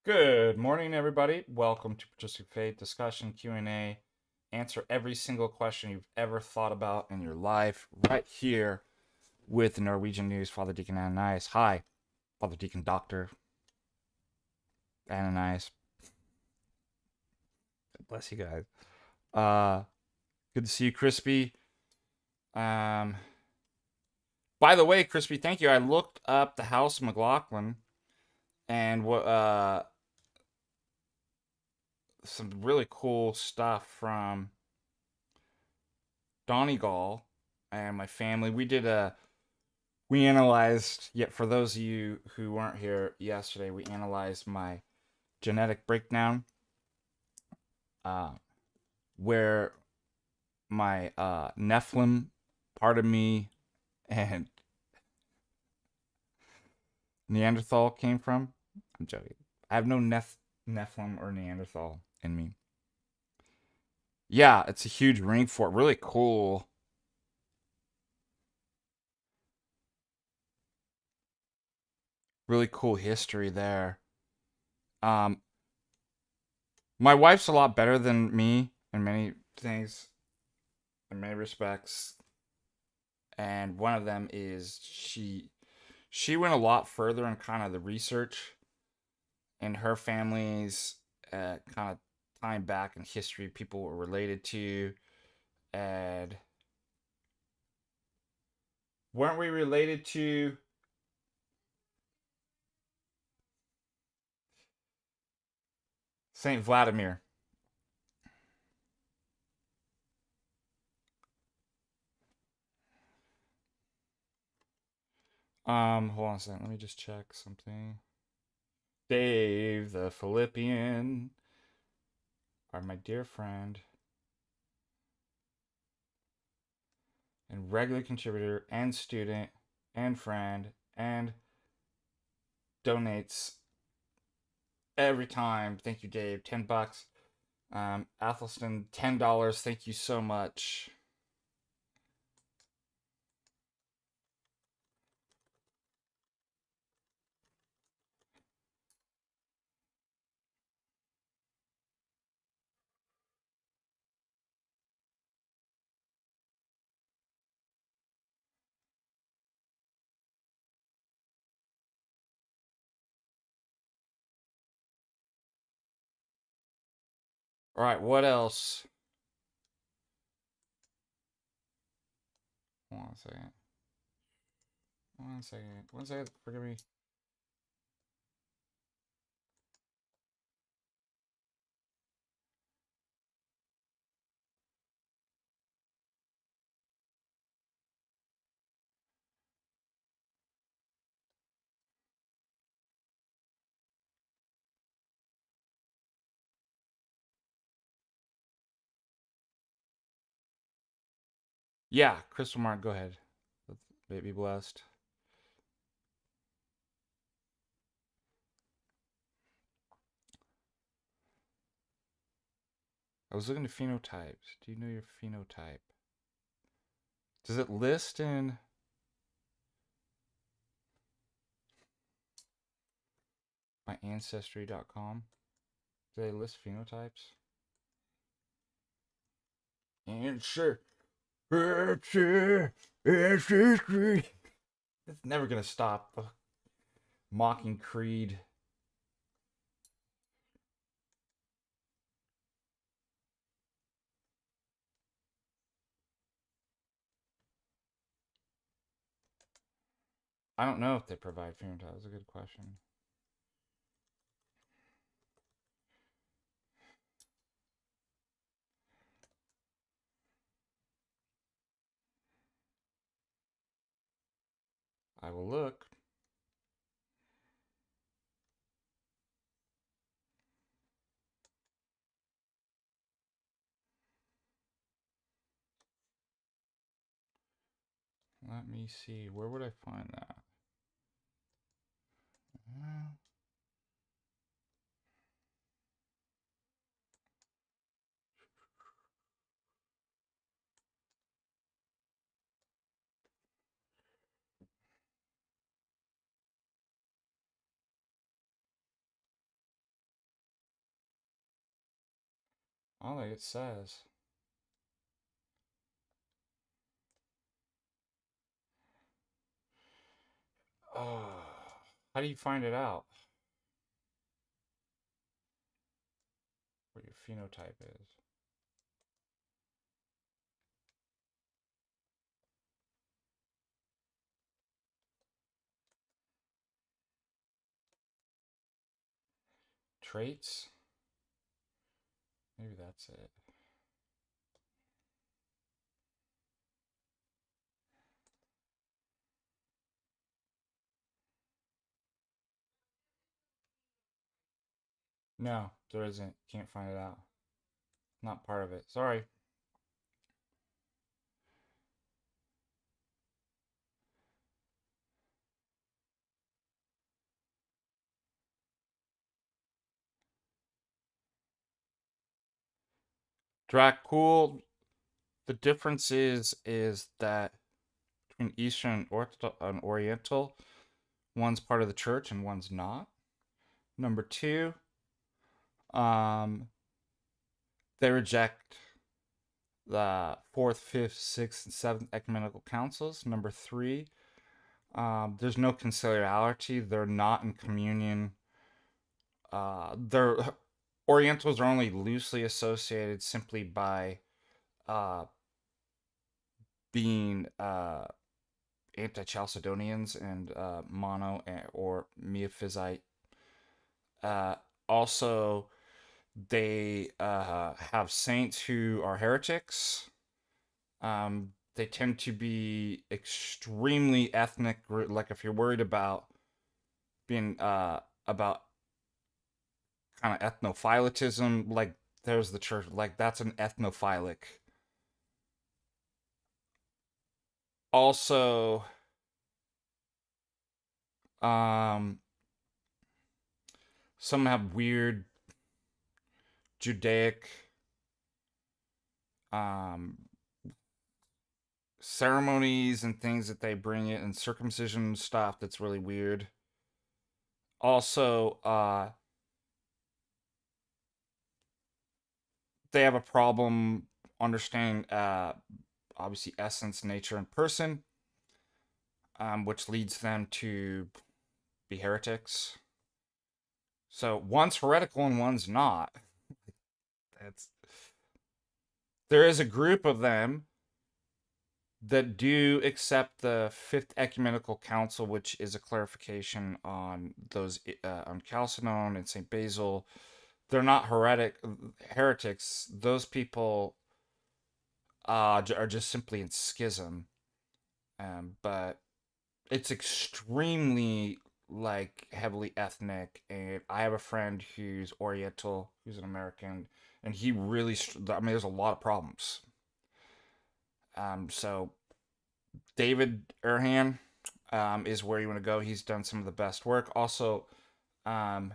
Good morning, everybody. Welcome to Patristic Faith discussion Q&A. Answer every single question you've ever thought about in your life right here with the Norwegian Nous, Father Deacon Ananias. Hi, Father Deacon Doctor Ananias. Bless you guys. Good to see you, Crispy. By the way, Crispy, thank you. I looked up the House of McLaughlin and what some really cool stuff from Donegal and my family. We analyzed, yet for those of you who weren't here yesterday, we analyzed my genetic breakdown, uh, where my Nephilim part of me and Neanderthal came from. I'm joking. I have no Nephilim or Neanderthal in me. Yeah, it's a huge ring fort. Really cool. Really cool history there. Um, my wife's a lot better than me in many things, in many respects. And one of them is she went a lot further in kind of the research in her family's kind of time back in history people were related to, and weren't we related to Saint Vladimir? Hold on a second, let me just check something. Dave the Philippian, our my dear friend and regular contributor and student and friend and donates every time. Thank you, Dave. $10. Athelston, $10. Thank you so much. All right, what else? Hold on a second. One second. One second. Forgive me. Yeah, Crystal Mark, go ahead. May it be blessed. I was looking at phenotypes. Do you know your phenotype? Does it list in my ancestry.com? Do they list phenotypes? Answer. Ancestry. It's never gonna stop. Mocking Creed. I don't know if they provide phenotypes. That's a good question. I will look. Let me see. Where would I find that? I don't think it says. Oh, how do you find it out? What your phenotype is? Traits? Maybe that's it. No, there isn't. Can't find it out. Not part of it. Sorry. Dracul. The difference is that between Eastern and Oriental, one's part of the church and one's not. Number two, um, they reject the fourth, fifth, sixth, and seventh ecumenical councils. Number three, there's no conciliarity. They're not in communion. They're Orientals are only loosely associated simply by uh, being anti-Chalcedonians and mono or Miaphysite. Uh, Also, they have saints who are heretics. They tend to be extremely ethnic. Like if you're worried about being about kind of ethnophiletism, like there's the church. Like that's an ethnophilic. Also, um, some have weird Judaic um ceremonies and things that they bring it and circumcision stuff that's really weird. Also, they have a problem understanding obviously essence, nature, and person, which leads them to be heretics. So one's heretical and one's not. That's There is a group of them that do accept the Fifth Ecumenical Council, which is a clarification on those on Chalcedon and Saint Basil. They're not heretics. Those people are just simply in schism. But it's extremely like heavily ethnic, and I have a friend who's Oriental, who's an American, and he really. I mean, there's a lot of problems. So David Erhan is where you want to go. He's done some of the best work. Also, um,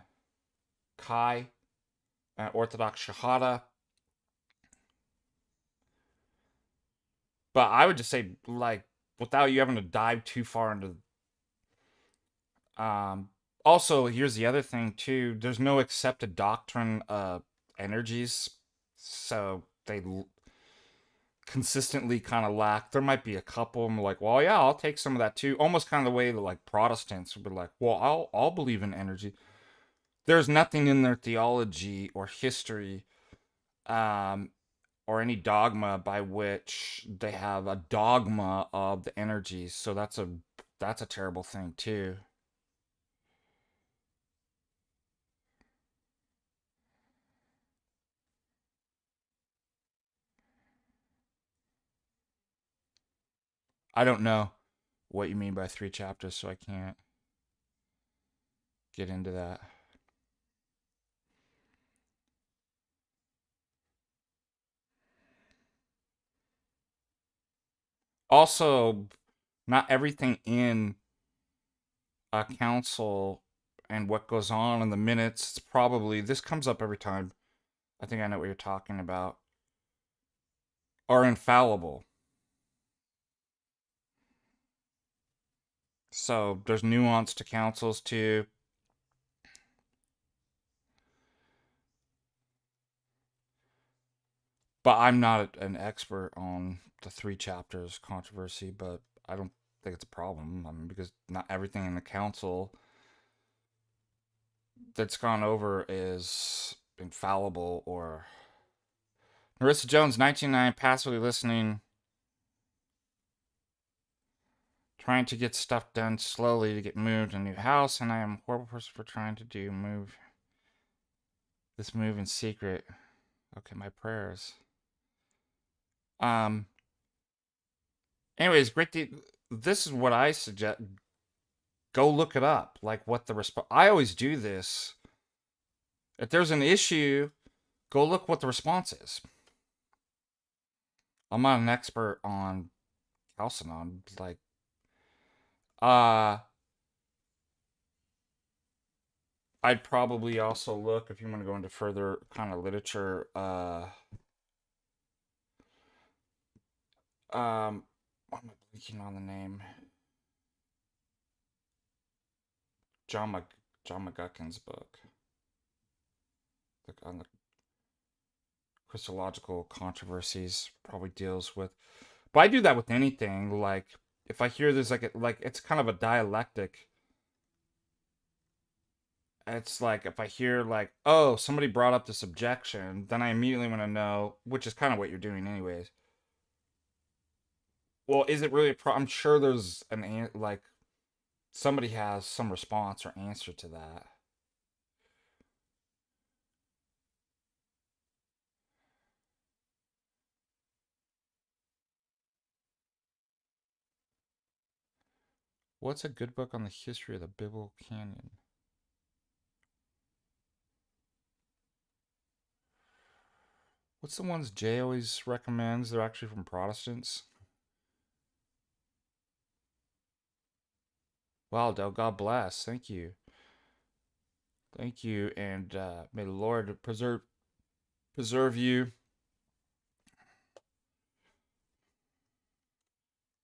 Kai, Orthodox Shahada. But I would just say, like, without you having to dive too far into. Um, Also, here's the other thing too. There's no accepted doctrine of energies, so they consistently kind of lack. There might be a couple. I'm like, well, yeah, I'll take some of that too. Almost kind of the way that like Protestants would be like, well, I'll believe in energy. There's nothing in their theology or history, um, or any dogma by which they have a dogma of the energies. So that's a terrible thing too. I don't know what you mean by three chapters, so I can't get into that. Also, not everything in a council and what goes on in the minutes, it's probably, this comes up every time. I think I know what you're talking about, are infallible. So there's nuance to councils too. But I'm not an expert on the three chapters controversy, but I don't think it's a problem. I mean, because not everything in the council that's gone over is infallible or. Marissa Jones, 1999, passively listening, trying to get stuff done slowly to get moved to a new house, and I am a horrible person for trying to move this move in secret. Okay, my prayers. Um. Anyways, great. This is what I suggest. Go look it up. Like what the response. I always do this. If there's an issue, go look what the response is. I'm not an expert on Chalcedon. Like, uh, I'd probably also look if you want to go into further kind of literature. Why am I blanking on the name? John Mc, John McGuckin's book, on the Christological controversies, probably deals with. But I do that with anything. Like if I hear there's like it's kind of a dialectic. It's like if I hear like, oh, somebody brought up this objection, then I immediately want to know, which is kind of what you're doing anyways. Well, is it really a I'm sure there's like somebody has some response or answer to that. What's a good book on the history of the Biblical canon? What's the ones Jay always recommends? They're actually from Protestants. Wow, Del, God bless. Thank you. Thank you, and may the Lord preserve you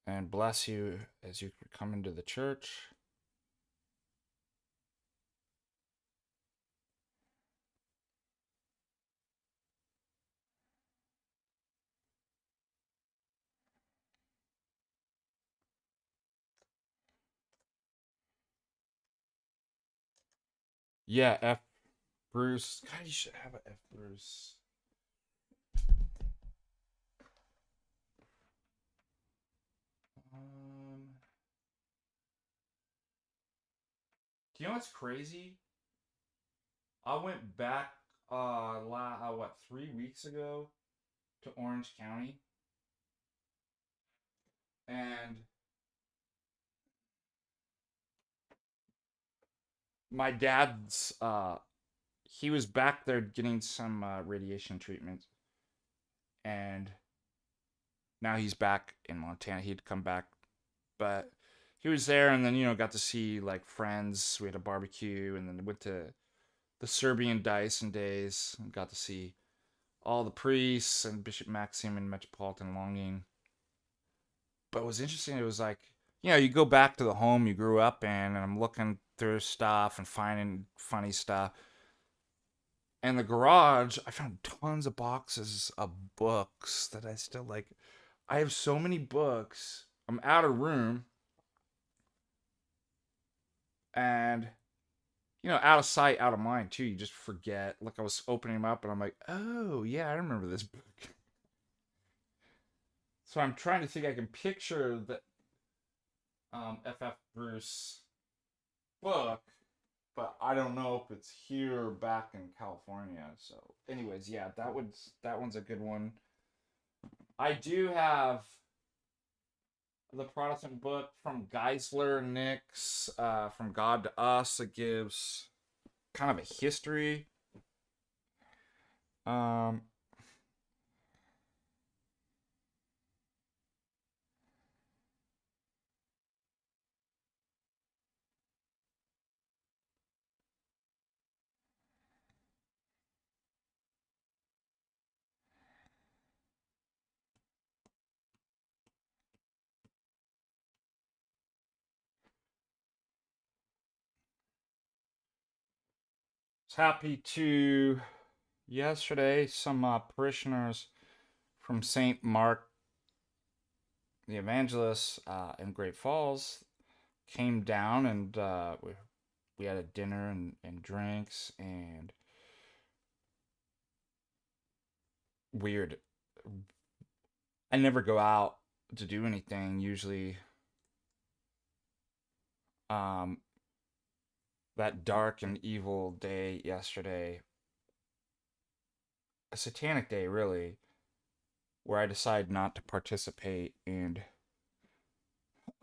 and bless you as you come into the church. Yeah, F. Bruce. God, you should have a F. Bruce. Um, do you know what's crazy? I went back, what, 3 weeks ago to Orange County, and my dad's, he was back there getting some radiation treatment, and now he's back in Montana. He'd come back, but he was there, and then got to see like friends. We had a barbecue, and then went to the Serbian Dyson days and got to see all the priests and Bishop Maxim and Metropolitan Longing. But what was interesting, it was like, you go back to the home you grew up in, and I'm looking through stuff and finding funny stuff. And the garage, I found tons of boxes of books that I still like. I have so many books. I'm out of room, and out of sight, out of mind too. You just forget. Like I was opening them up, and I'm like, oh yeah, I remember this book. So I'm trying to think. I can picture the F.F. Bruce book, but I don't know if it's here back in California. So, anyways, yeah, that one's a good one. I do have the Protestant book from Geisler Nix, from God to Us. It gives kind of a history. Um, was happy to yesterday some parishioners from St. Mark the Evangelist in Great Falls came down, and we had a dinner and drinks, and weird. I never go out to do anything usually. Um, that dark and evil day yesterday, a satanic day really, where I decided not to participate in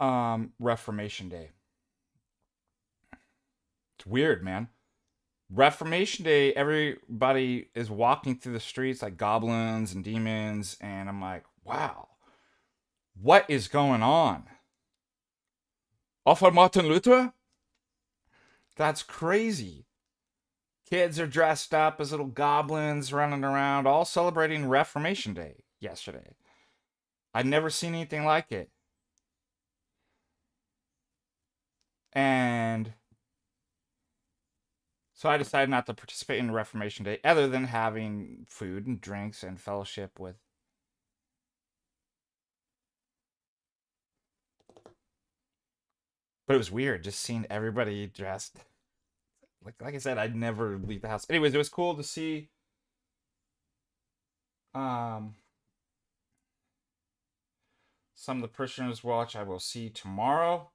Reformation Day. It's weird, man. Reformation Day, everybody is walking through the streets like goblins and demons, and I'm like, wow, what is going on? Offer Martin Luther? That's crazy. Kids are dressed up as little goblins running around, all celebrating Reformation Day yesterday. I'd never seen anything like it. And so I decided not to participate in Reformation Day other than having food and drinks and fellowship with. But it was weird just seeing everybody dressed. Like I said, I'd never leave the house. Anyways, it was cool to see um some of the parishioners watch I will see tomorrow.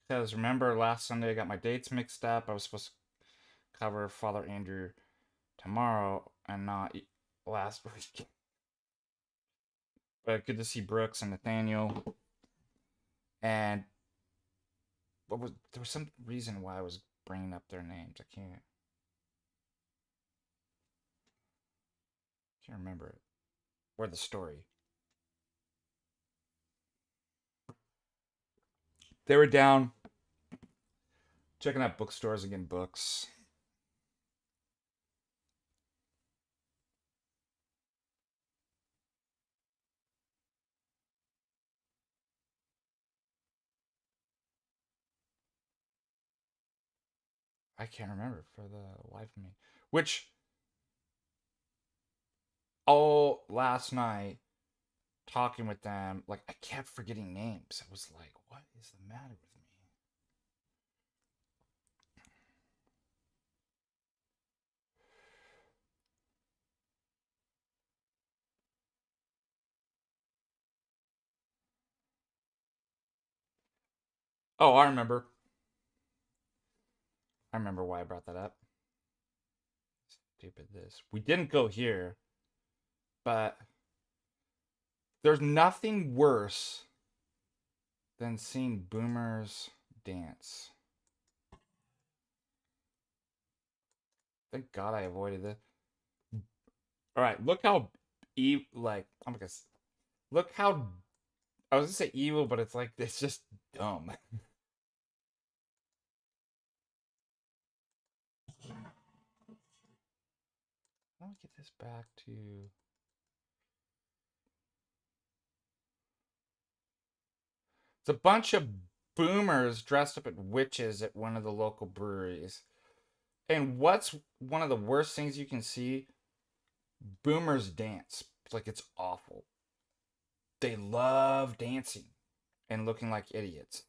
Because remember, last Sunday I got my dates mixed up. I was supposed to cover Father Andrew tomorrow and not last week. But good to see Brooks and Nathaniel. And there was some reason why I was bringing up their names. I can't remember it. Or the story. They were down checking out bookstores and getting books. I can't remember for the life of me. Which, all last night, talking with them, like, I kept forgetting names. I was like, what is the matter with me? Oh, I remember. I remember why I brought that up. Stupid this. We didn't go here, but there's nothing worse than seeing boomers dance. Thank God I avoided this. All right, look how I'm gonna look how I was gonna say evil, but it's just dumb. Let me get this back to. It's a bunch of boomers dressed up as witches at one of the local breweries. And what's one of the worst things you can see? Boomers dance. It's awful. They love dancing and looking like idiots.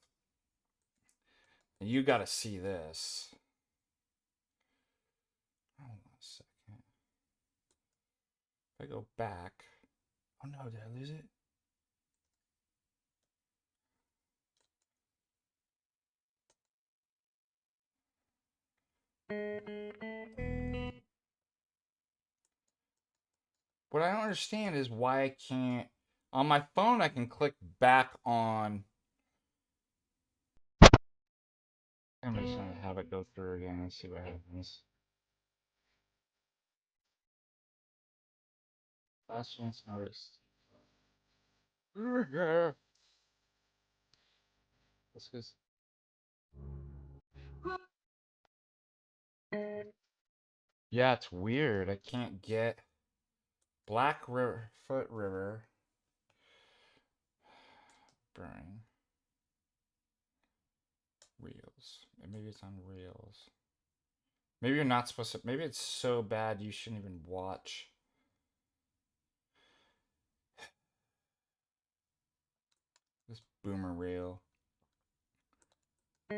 And you gotta see this. Hold on a second. If I go back. Oh no, did I lose it? What I don't understand is why I can't. On my phone, I can click back on. I'm just gonna have it go through again and see what happens. Last chance notice. This is. Yeah, it's weird. I can't get Blackfoot River Brewing Reels. Maybe it's on Reels. Maybe you're not supposed to. Maybe it's so bad you shouldn't even watch. boomer reel. I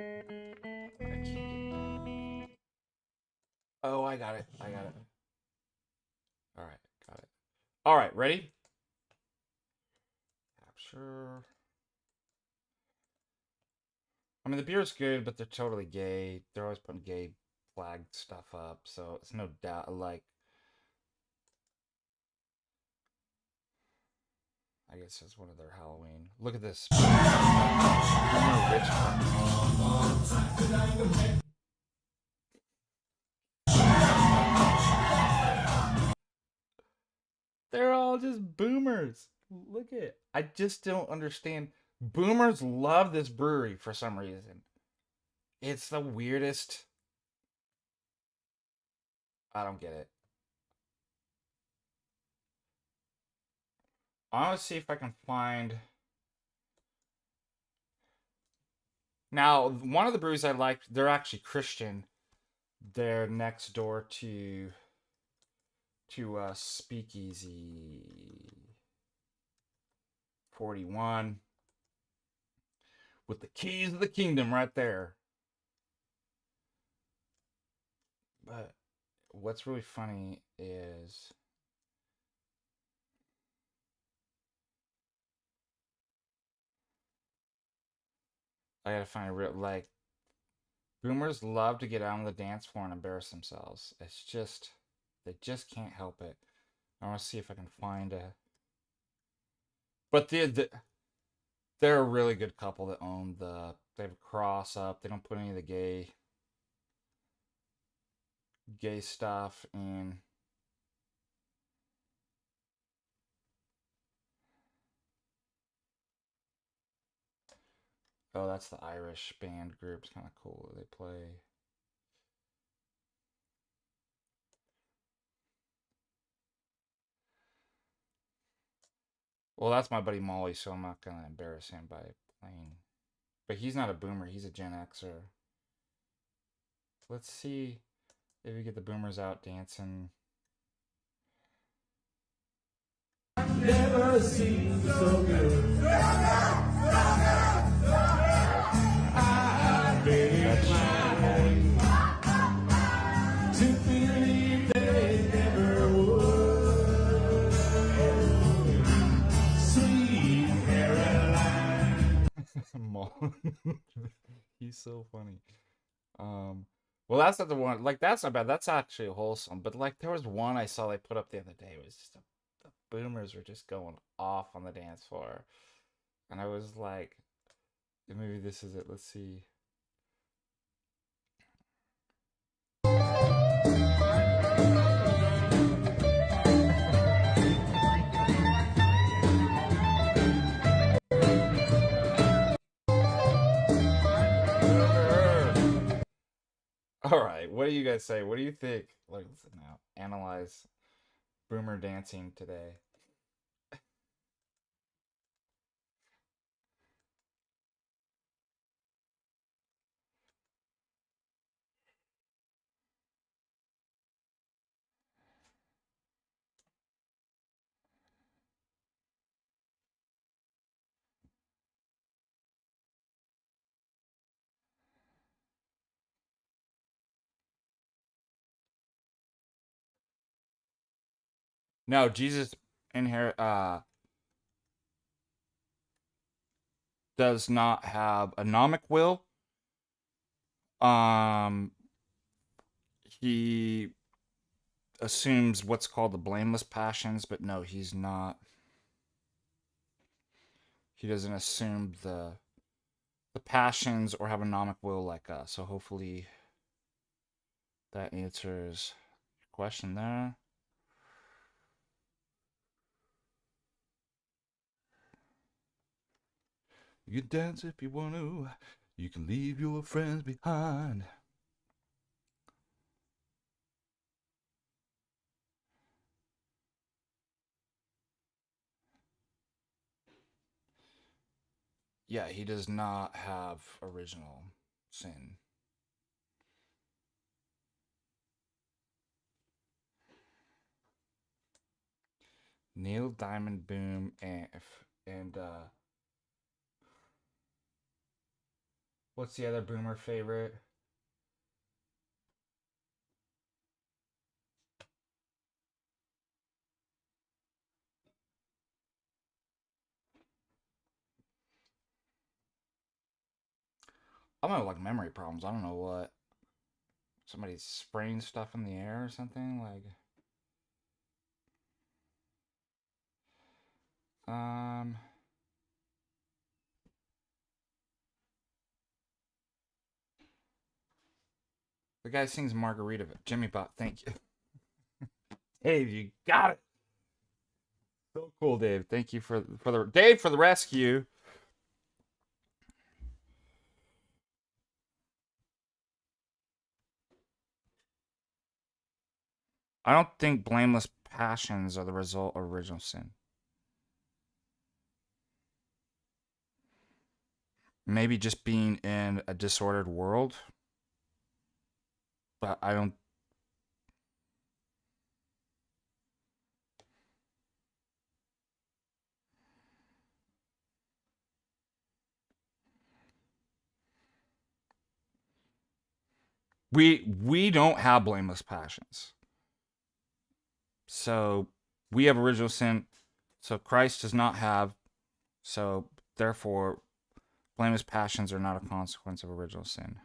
can't get back. Oh, I got it. I got it. All right, got it. All right, ready? Capture. I mean, the beer's good, but they're totally gay. They're always putting gay flag stuff up, so it's no doubt. Like, I guess it's one of their Halloween. Look at this. They're all just boomers. Look at it. I just don't understand. Boomers love this brewery for some reason. It's the weirdest. I don't get it. I want to see if I can find. Now, one of the breweries I like, they're actually Christian. They're next door to Speakeasy 41 with the keys of the kingdom right there. But what's really funny is I gotta find a real, like, boomers love to get out on the dance floor and embarrass themselves. It's just, they just can't help it. I want to see if I can find a. But they're a really good couple that own the. They have a cross up. They don't put any of the gay stuff in. Oh, that's the Irish band group. It's kind of cool. They play. Well, that's my buddy Molly, so I'm not gonna embarrass him by playing. But he's not a boomer. He's a Gen Xer. Let's see if we get the boomers out dancing. Never seemed so good. I made to believe they never would. Sweet Caroline. He's so funny. Well, that's not the one. Like, that's not bad. That's actually wholesome. But like, there was one I saw they put up the other day. It was just the boomers were just going off on the dance floor, and I was like, maybe this is it. Let's see. All right, what do you guys say? What do you think? Like, listen now, analyze boomer dancing today. No, Jesus inherit does not have a nomic will. Um, he assumes what's called the blameless passions, but no, he's not. He doesn't assume the passions or have a nomic will like us. So hopefully that answers your question there. You can dance if you want to. You can leave your friends behind. Yeah, he does not have original sin. Neil Diamond Boom and What's the other boomer favorite? I'm having like memory problems. I don't know what. Somebody's spraying stuff in the air or something like. Um. The guy sings Margarita. Jimmy Bot. Thank you. Dave, you got it. So cool, Dave. Thank you for the Dave for the rescue. I don't think blameless passions are the result of original sin. Maybe just being in a disordered world, but I don't. We don't have blameless passions. So we have original sin. So Christ does not have. So therefore, blameless passions are not a consequence of original sin.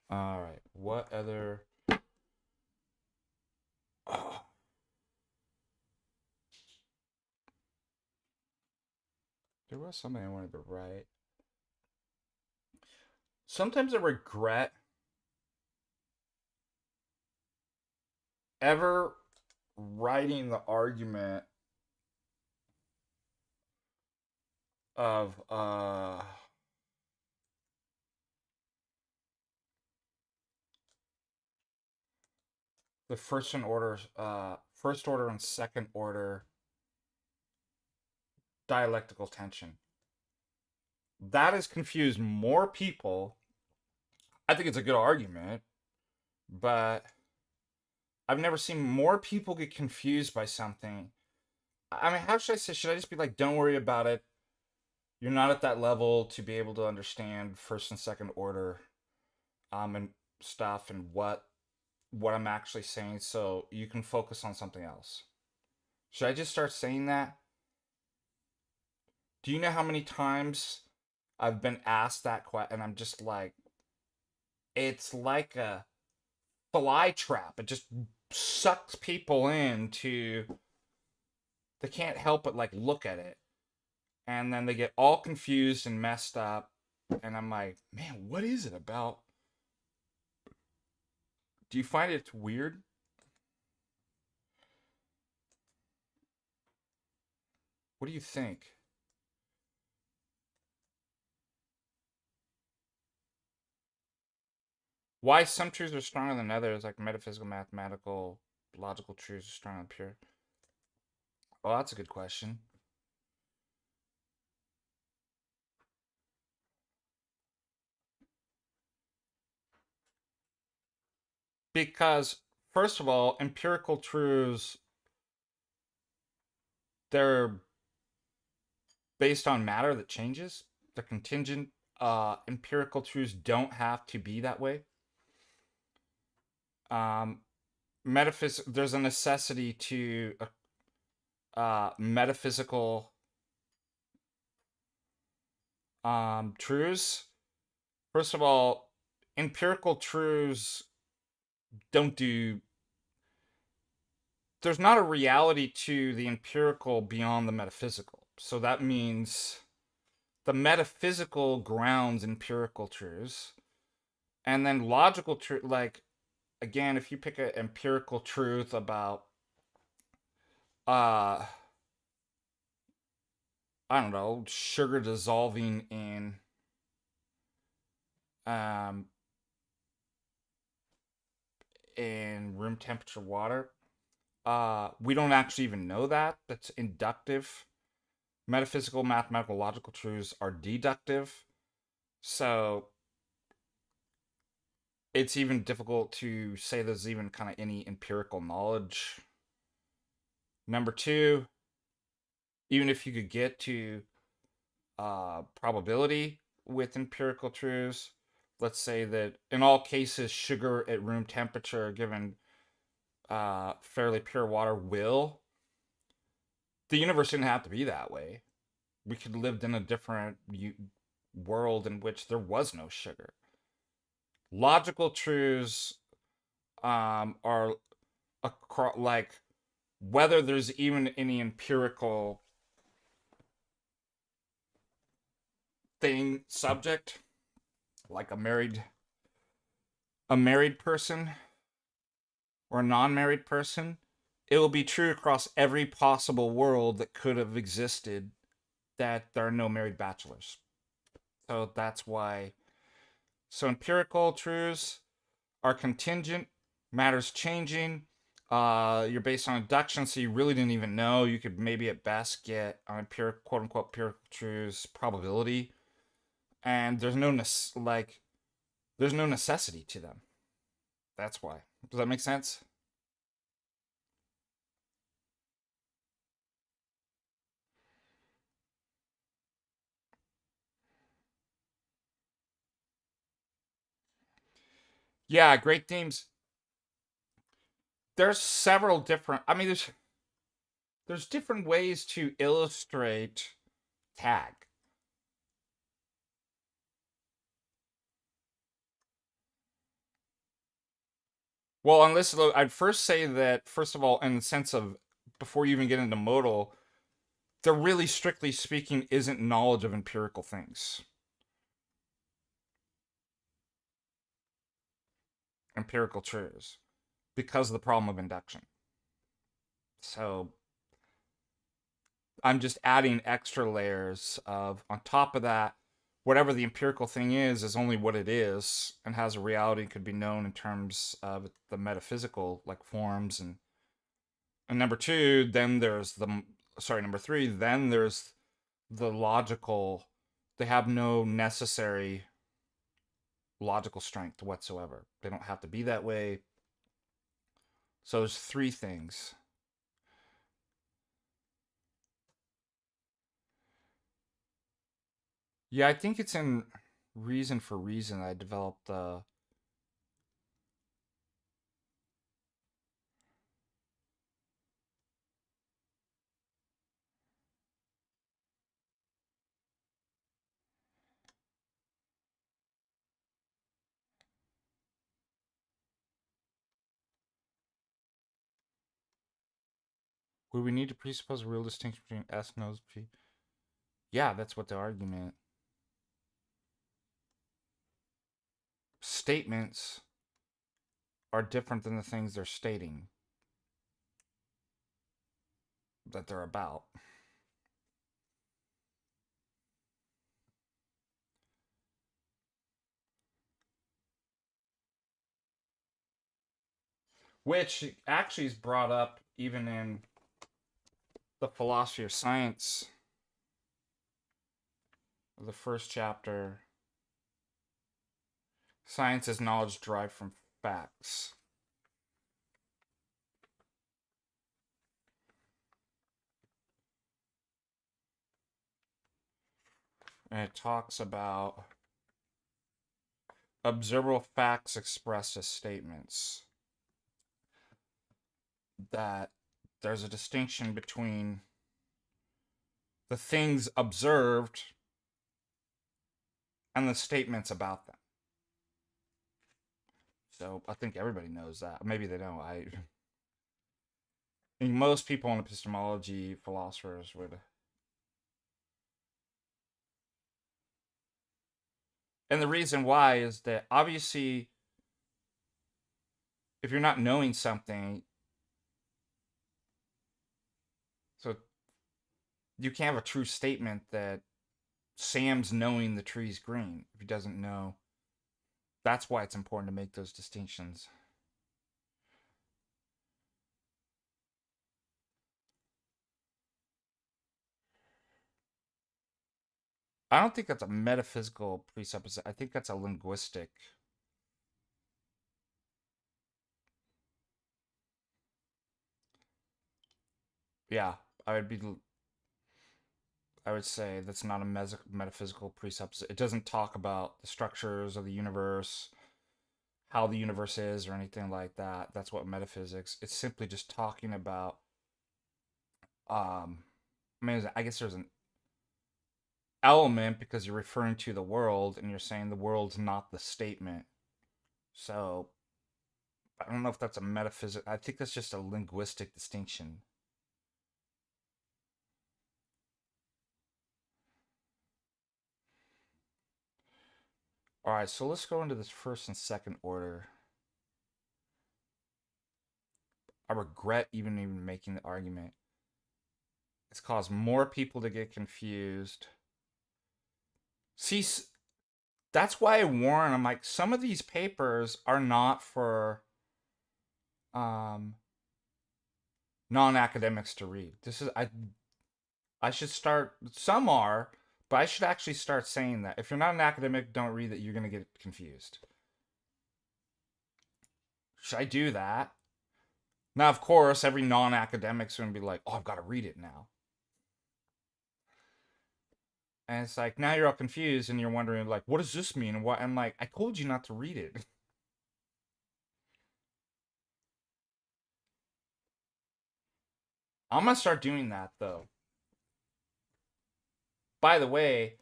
All right. What other? Oh, there was something I wanted to write. Sometimes I regret ever writing the argument of the first order and second order dialectical tension. That has confused more people. I think it's a good argument, but I've never seen more people get confused by something. I mean, how should I say? Should I just be like, don't worry about it? You're not at that level to be able to understand first and second order and stuff and what I'm actually saying, so you can focus on something else. Should I just start saying that? Do you know how many times I've been asked that question and I'm just like, it's like a fly trap. It just sucks people into, they can't help but like look at it. And then they get all confused and messed up. And I'm like, man, what is it about? Do you find it weird? What do you think? Why some truths are stronger than others, like metaphysical, mathematical, logical truths are stronger than pure? Well, that's a good question. Because, first of all, empirical truths, they're based on matter that changes. They're contingent. Empirical truths don't have to be that way. Um, there's a necessity to metaphysical truths. First of all, empirical truths don't do. There's not a reality to the empirical beyond the metaphysical. So that means the metaphysical grounds empirical truths, and then logical truth. Like, again, if you pick an empirical truth about uh I don't know, sugar dissolving um in room temperature water, we don't actually even know that. That's inductive. Metaphysical, mathematical, logical truths are deductive. So it's even difficult to say there's even kind of any empirical knowledge. Number two, even if you could get to probability with empirical truths, let's say that in all cases, sugar at room temperature given fairly pure water will, the universe didn't have to be that way. We could have lived in a different world in which there was no sugar. Logical truths are like whether there's even any empirical thing subject, like a married person or a non-married person, it will be true across every possible world that could have existed that there are no married bachelors. So that's why. So empirical truths are contingent, matters changing. You're based on induction, so you really didn't even know. You could maybe at best get on empirical, quote unquote, empirical truths probability, and there's no there's no necessity to them. That's why. Does that make sense? Yeah, great themes. There's several different. I mean, there's different ways to illustrate tag. Well, unless I'd first say that first of all, in the sense of before you even get into modal, there really, strictly speaking, isn't knowledge of empirical things. Empirical truths, because of the problem of induction. So I'm just adding extra layers of, on top of that, whatever the empirical thing is only what it is and has a reality and could be known in terms of the metaphysical, like forms. And number two, then there's number three, then there's the logical. They have no necessary logical strength whatsoever. They don't have to be that way. So there's three things. Yeah, I think it's in Reason for Reason I developed would we need to presuppose a real distinction between S knows P? Yeah, that's what the argument. Statements are different than the things they're stating that they're about. Which actually is brought up even in the philosophy of science, the first chapter. Science is knowledge derived from facts. And it talks about observable facts expressed as statements. That there's a distinction between the things observed and the statements about them. So I think everybody knows that. Maybe they don't. I think most people in epistemology, philosophers would. And the reason why is that obviously, if you're not knowing something, so you can't have a true statement that Sam's knowing the tree's green if he doesn't know. That's why it's important to make those distinctions. I don't think that's a metaphysical presupposition. I think that's a linguistic. Yeah, I would be. I would say that's not a metaphysical presupposition. It doesn't talk about the structures of the universe, how the universe is, or anything like that. That's what metaphysics. It's simply just talking about. I mean, I guess there's an element because you're referring to the world and you're saying the world's not the statement. So I don't know if that's a metaphysic. I think that's just a linguistic distinction. All right, so let's go into this first and second order. I regret even making the argument. It's caused more people to get confused. See, that's why I warn. I'm like, some of these papers are not for um, non-academics to read. This is I should start. Some are, but I should actually start saying that if you're not an academic, don't read that. You're gonna get confused. Should I do that? Now, of course, every non-academic's gonna be like, "Oh, I've got to read it now," and it's like now you're all confused and you're wondering like, "What does this mean?" And what? I'm like, I told you not to read it. I'm gonna start doing that though. By the way,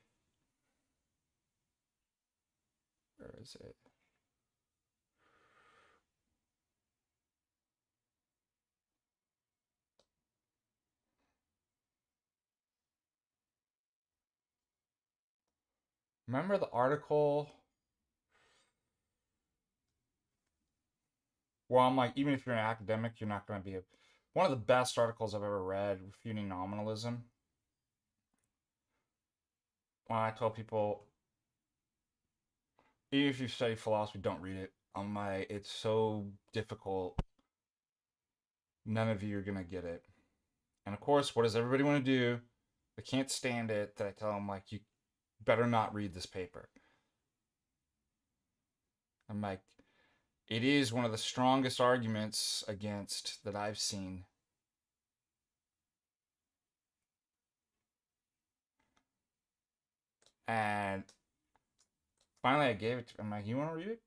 where is it? Remember the article where I'm like, even if you're an academic, you're not gonna be one of the best articles I've ever read refuting nominalism. When I told people, even if you study philosophy, don't read it. I'm like, it's so difficult. None of you are gonna get it. And of course, what does everybody want to do? They can't stand it that I tell them like, you better not read this paper. I'm like, it is one of the strongest arguments against that I've seen. And finally, I gave it to them. I'm like, you want to read it?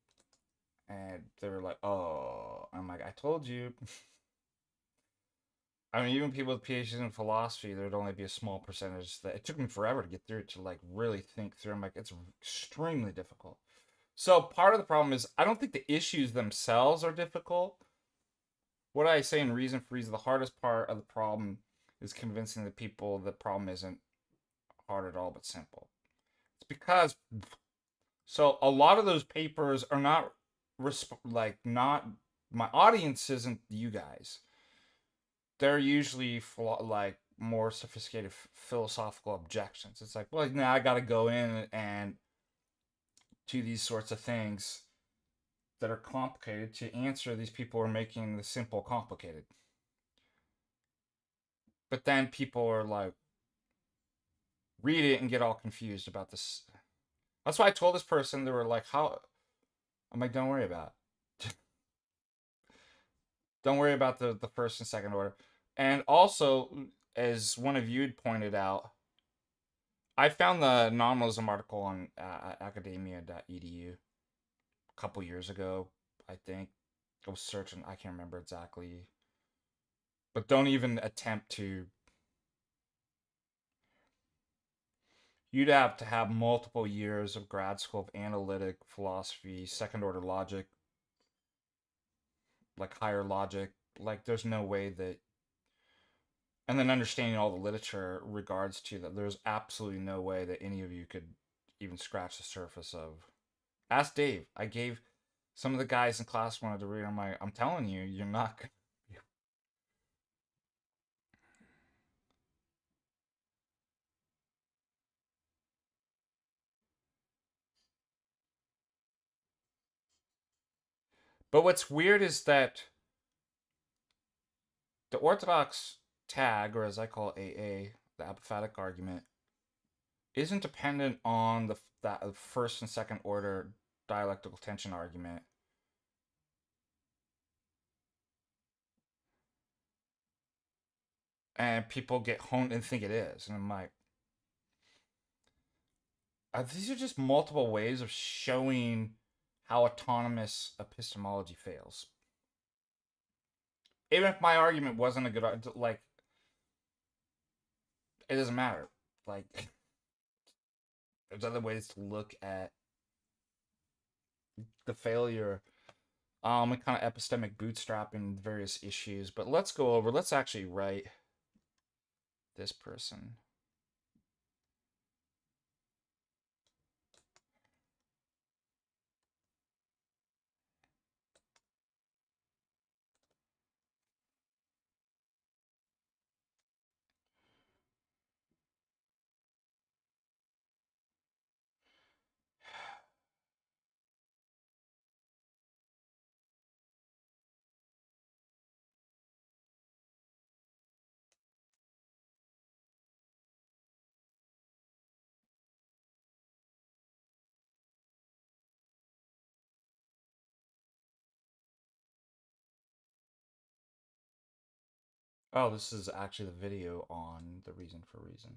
And they were like, oh. I'm like, I told you. I mean, even people with PhDs in philosophy, there'd only be a small percentage that it took me forever to get through it to like really think through. I'm like, it's extremely difficult. So part of the problem is I don't think the issues themselves are difficult. What I say in Reason for Reason, the hardest part of the problem is convincing the people the problem isn't hard at all but simple. It's because so a lot of those papers are not like not my audience isn't you guys. They're usually like more sophisticated philosophical objections. It's like, well, now I got to go in and do these sorts of things that are complicated to answer these people are making the simple complicated. But then people are like, read it and get all confused about this. That's why I told this person, they were like, how? I'm like, don't worry about it. Don't worry about the first and second order. And also, as one of you had pointed out, I found the nominalism article on academia.edu a couple years ago, I think. I was searching, I can't remember exactly. But don't even attempt to. You'd have to have multiple years of grad school of analytic philosophy, second order logic, like higher logic. Like, there's no way that. And then understanding all the literature regards to that, there's absolutely no way that any of you could even scratch the surface of. Ask Dave. I gave some of the guys in class wanted to read. I'm like, I'm telling you, you're not. But what's weird is that the orthodox tag, or as I call it, AA, the apophatic argument, isn't dependent on that first and second order dialectical tension argument. And people get honed and think it is. And I'm like, these are just multiple ways of showing how autonomous epistemology fails. Even if my argument wasn't a good, like, it doesn't matter. Like, there's other ways to look at the failure, and kind of epistemic bootstrapping various issues. But let's actually write this person. Oh, this is actually the video on the reason for reason.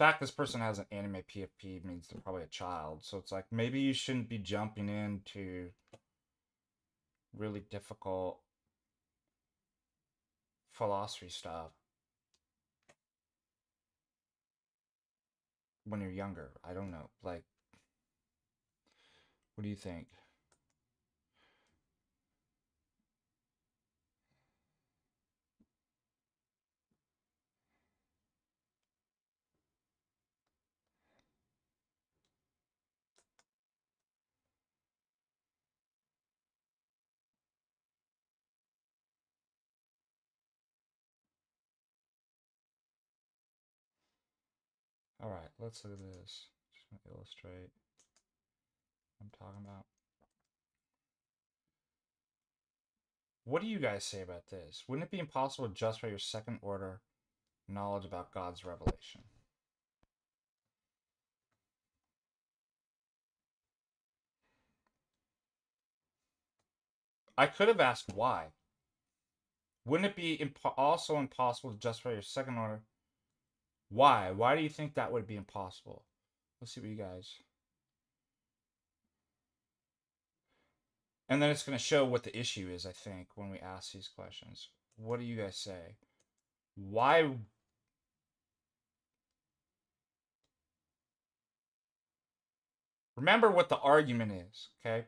The fact this person has an anime PFP means they're probably a child, so it's like maybe you shouldn't be jumping into really difficult philosophy stuff when you're younger. I don't know. Like, what do you think? All right, let's look at this. Just want to illustrate what I'm talking about. What do you guys say about this? Wouldn't it be impossible to justify your second order knowledge about God's revelation? I could have asked why. Wouldn't it be also impossible to justify your second order? Why? Why do you think that would be impossible? Let's see what you guys. And then it's going to show what the issue is, I think, when we ask these questions. What do you guys say? Why? Remember what the argument is, okay?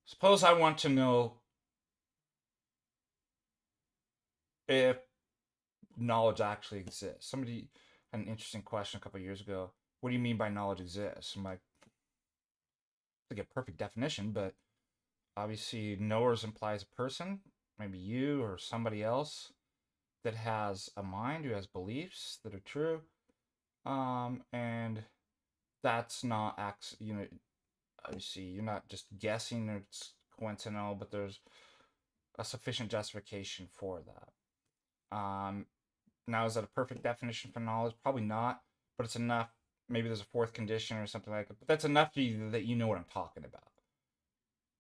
Suppose I want to know if knowledge actually exists. Somebody had an interesting question a couple of years ago. What do you mean by knowledge exists? I'm like, to get a perfect definition, but obviously knowers implies a person, maybe you or somebody else that has a mind, who has beliefs that are true. And that's not obviously you're not just guessing or it's coincidental, but there's a sufficient justification for that. Now, is that a perfect definition for knowledge? Probably not, but it's enough. Maybe there's a fourth condition or something like that, but that's enough that you know what I'm talking about.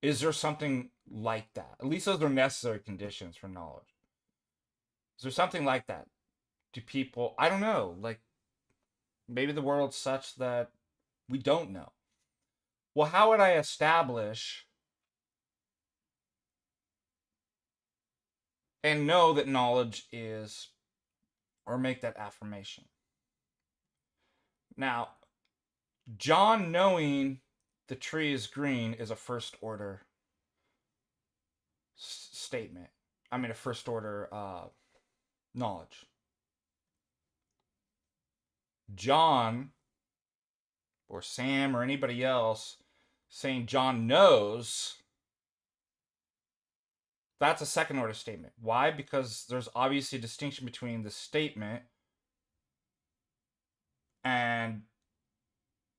Is there something like that? At least those are necessary conditions for knowledge. Is there something like that? Do people, I don't know, like maybe the world's such that we don't know. Well, how would I establish and know that knowledge is, or make that affirmation? Now, John knowing the tree is green is a first order statement. I mean, a first order knowledge. John or Sam or anybody else saying John knows, that's a second order statement. Why? Because there's obviously a distinction between the statement and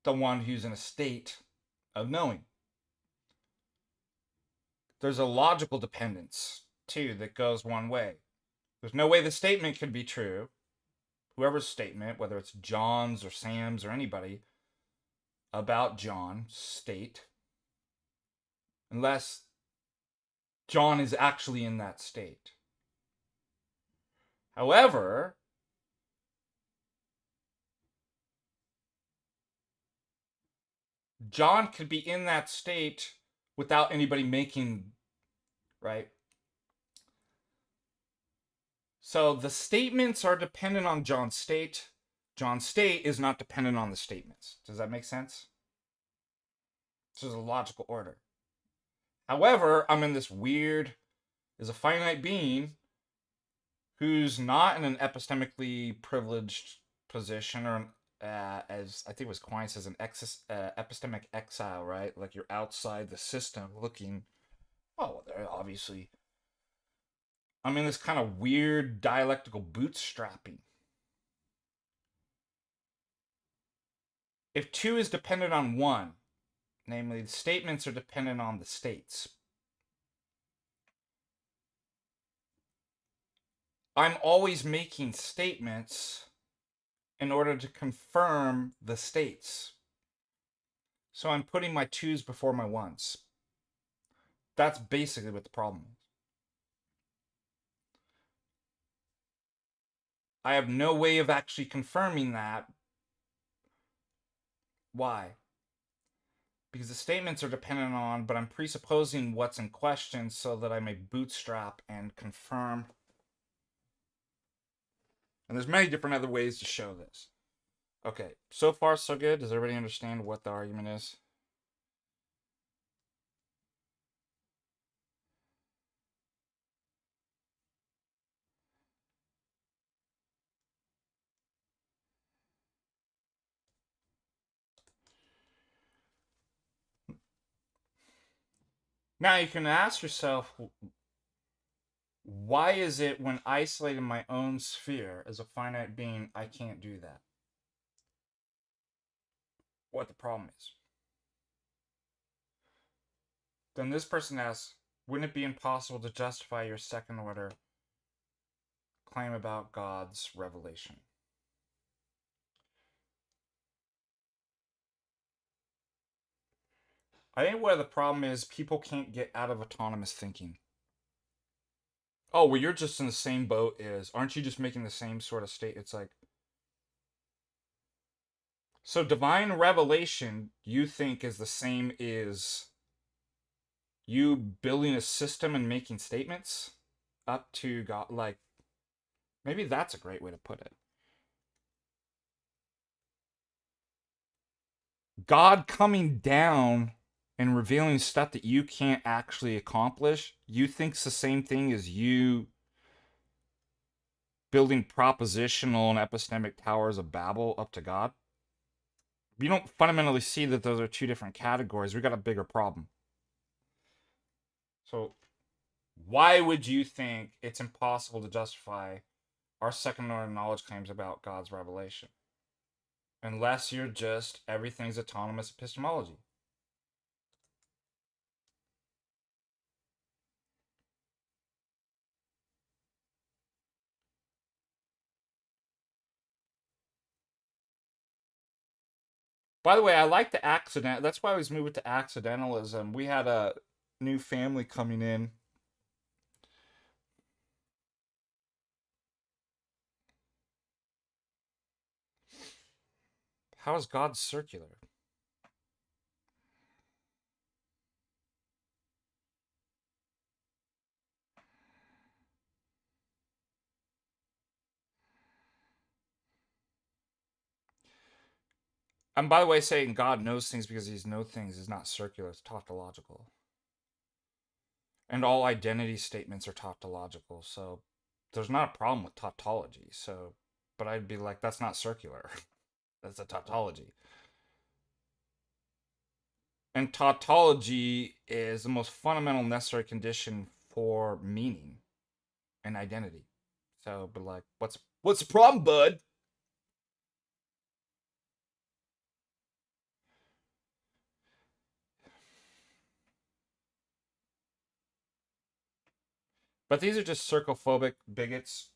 the one who's in a state of knowing. there's a logical dependence, too, that goes one way. There's no way the statement could be true, whoever's statement, whether it's John's or Sam's or anybody, about John state, unless John is actually in that state. However, John could be in that state without anybody making, right? So the statements are dependent on John's state. John's state is not dependent on the statements. Does that make sense? This is a logical order. However, I'm in this weird, is a finite being who's not in an epistemically privileged position, or as I think it was Quine says, an epistemic exile, right? Like you're outside the system looking, oh, they're obviously, I'm in this kind of weird dialectical bootstrapping. If two is dependent on one, namely the statements are dependent on the states, I'm always making statements in order to confirm the states. So I'm putting my twos before my ones. That's basically what the problem is. I have no way of actually confirming that. Why? Because the statements are dependent on, but I'm presupposing what's in question so that I may bootstrap and confirm. And there's many different other ways to show this. Okay, so far so good. Does everybody understand what the argument is? Now you can ask yourself, why is it when isolated in my own sphere as a finite being, I can't do that? What the problem is? Then this person asks, wouldn't it be impossible to justify your second order claim about God's revelation? I think where the problem is, people can't get out of autonomous thinking. Oh, well, you're just in the same boat as, aren't you just making the same sort of state? It's like, so divine revelation, you think, is the same as you building a system and making statements up to God? Like, maybe that's a great way to put it. God coming down and revealing stuff that you can't actually accomplish, you think's the same thing as you building propositional and epistemic towers of Babel up to God? You don't fundamentally see that those are two different categories. We got a bigger problem. So why would you think it's impossible to justify our second order knowledge claims about God's revelation? Unless you're just everything's autonomous epistemology. By the way, I like the accident. That's why I was moving to accidentalism. We had a new family coming in. How is God circular? And by the way, saying God knows things because he knows things is not circular, it's tautological. And all identity statements are tautological, so there's not a problem with tautology. So, but I'd be like, that's not circular. That's a tautology. And tautology is the most fundamental necessary condition for meaning and identity. So, but like, what's the problem, bud? But these are just circlephobic bigots.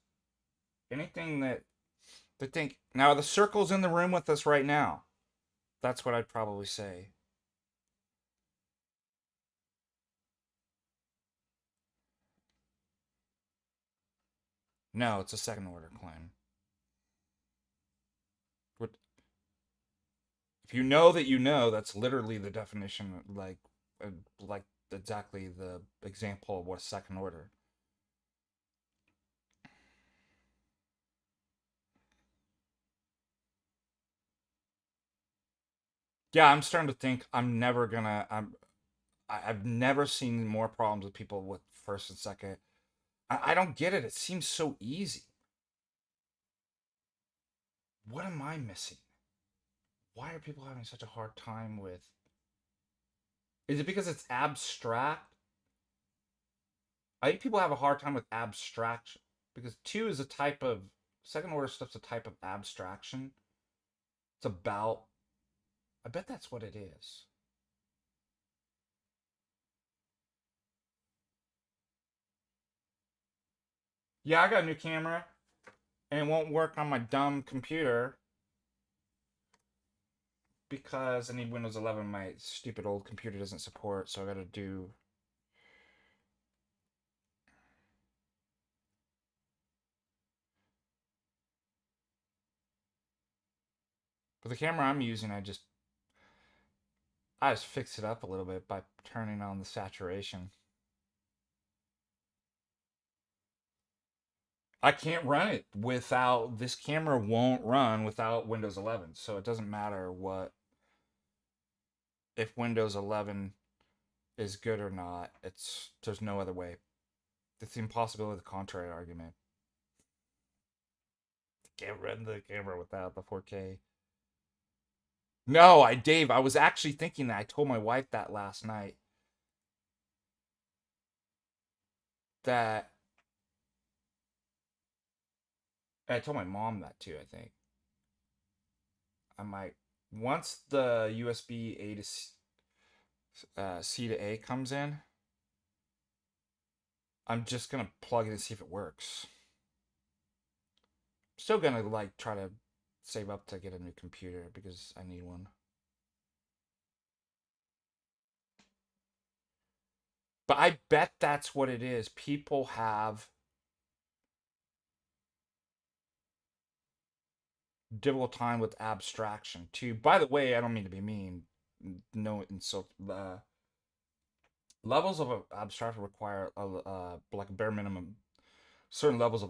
Anything that they think. Now, the circle's in the room with us right now. That's what I'd probably say. No, it's a second order claim. What if you know that you know? That's literally the definition, like exactly the example of what second order. Yeah, I'm starting to think I'm never gonna. I've never seen more problems with people with first and second. I don't get it. It seems so easy. What am I missing? Why are people having such a hard time with? Is it because it's abstract? I think people have a hard time with abstraction because two is a type of second order stuff's a type of abstraction. It's about. I bet that's what it is. Yeah, I got a new camera and it won't work on my dumb computer because I need Windows 11. My stupid old computer doesn't support, so I gotta do. But the camera I'm using, I just fix it up a little bit by turning on the saturation. I can't run it without this camera won't run without Windows 11. So it doesn't matter what if Windows 11 is good or not. It's there's no other way. It's the impossibility of the contrary argument. Can't run the camera without the 4K. No, Dave, I was actually thinking that. I told my wife that last night. That I told my mom that too, I think. I might once the USB A to C to A comes in, I'm just gonna plug it and see if it works. Still gonna like try to save up to get a new computer because I need one. But I bet that's what it is. People have difficult time with abstraction too. By the way, I don't mean to be mean. No insult. Levels of abstraction require like a bare minimum certain levels of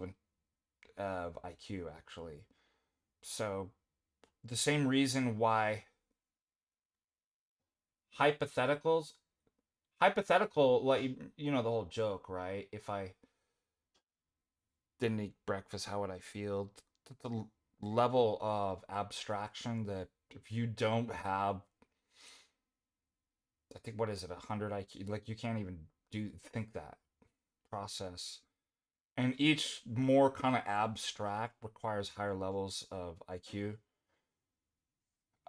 IQ actually. So the same reason why hypotheticals hypothetical like you know the whole joke, right? If I didn't eat breakfast, how would I feel? The level of abstraction that if you don't have, I think what is it, 100 IQ? Like you can't even do think that process. And each more kind of abstract requires higher levels of IQ.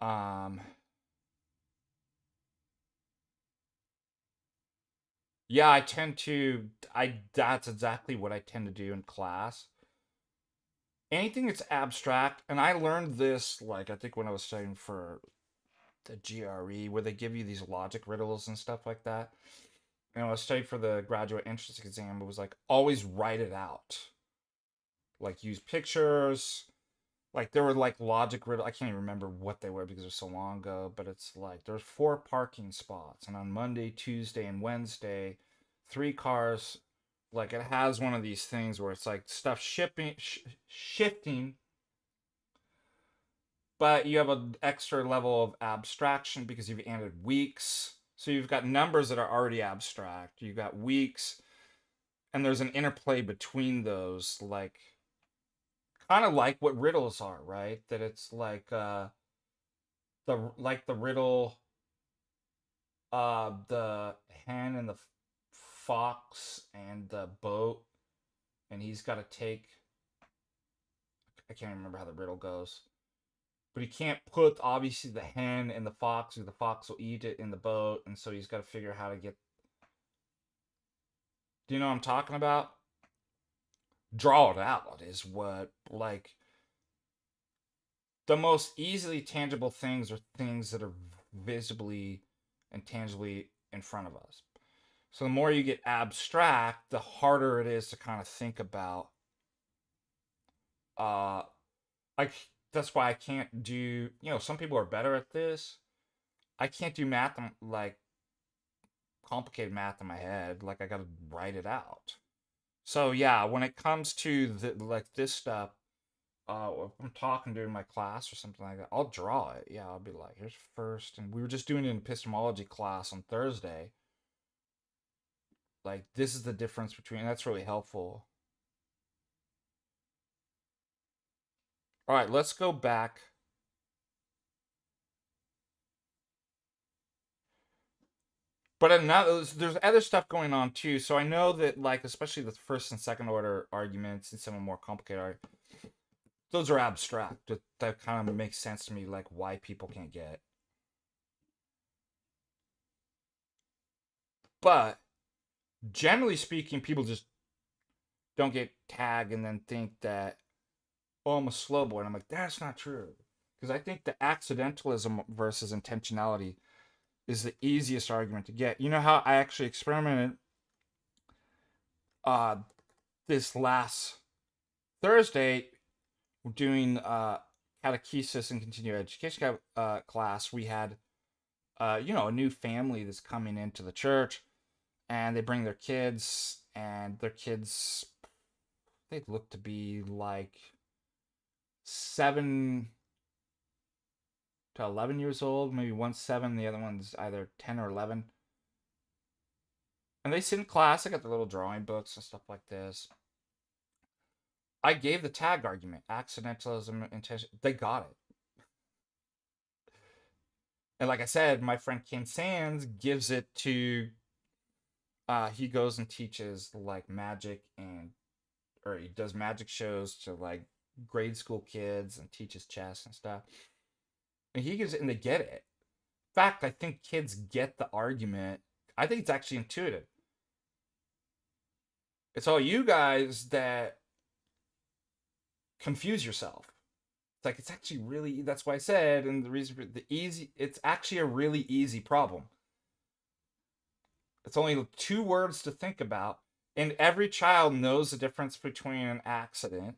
Um, yeah, I tend to. I That's exactly what I tend to do in class. Anything that's abstract, and I learned this like I think when I was studying for the GRE, where they give you these logic riddles and stuff like that. And I was studying for the graduate entrance exam. It was like always write it out, like use pictures. Like there were like logic riddle. I can't even remember what they were because it was so long ago. But it's like there's 4 parking spots, and on Monday, Tuesday, and Wednesday, 3 cars. Like it has one of these things where it's like stuff shifting, but you have an extra level of abstraction because you've added weeks. So you've got numbers that are already abstract. You've got weeks, and there's an interplay between those, like kind of like what riddles are, right? That it's like the riddle, the hen and the fox and the boat, and he's got to take. I can't remember how the riddle goes, but he can't put obviously the hen in the fox, or the fox will eat it in the boat, and so he's got to figure out how to get. Do you know what I'm talking about? draw it out is what, like, the most easily tangible things are things that are visibly and tangibly in front of us. So the more you get abstract, the harder it is to kind of think about. Uh, like that's why I can't do. Some people are better at this. I can't do math like complicated math in my head. Like I gotta write it out. So yeah, when it comes to like this stuff, if I'm talking during my class or something like that, I'll draw it. Yeah, I'll be like, here's first, and we were just doing an epistemology class on Thursday. Like this is the difference between. That's really helpful. All right, let's go back. But now there's other stuff going on too. So I know that like especially the first and second order arguments and some of the more complicated those are abstract. That kind of makes sense to me, like why people can't get it. But generally speaking, people just don't get tagged and then think that, oh, I'm a slow boy. And I'm like, that's not true. Because I think the accidentalism versus intentionality is the easiest argument to get. You know how I actually experimented uh, this last Thursday doing catechesis and continuing education class. We had a new family that's coming into the church, and they bring their kids, and their kids, they look to be like 7 to 11 years old. Maybe one's 7, the other one's either 10 or 11. And they sit in class. I got their little drawing books and stuff like this. I gave the tag argument, accidentalism, intention. They got it. And like I said, my friend Ken Sands gives it to he goes and teaches like magic or he does magic shows to like grade school kids and teaches chess and stuff. And he gives it and they get it. In fact, I think kids get the argument. I think it's actually intuitive. It's all you guys that confuse yourself. It's like it's actually really, that's why I said, and the reason for it's actually a really easy problem. It's only 2 words to think about, and every child knows the difference between an accident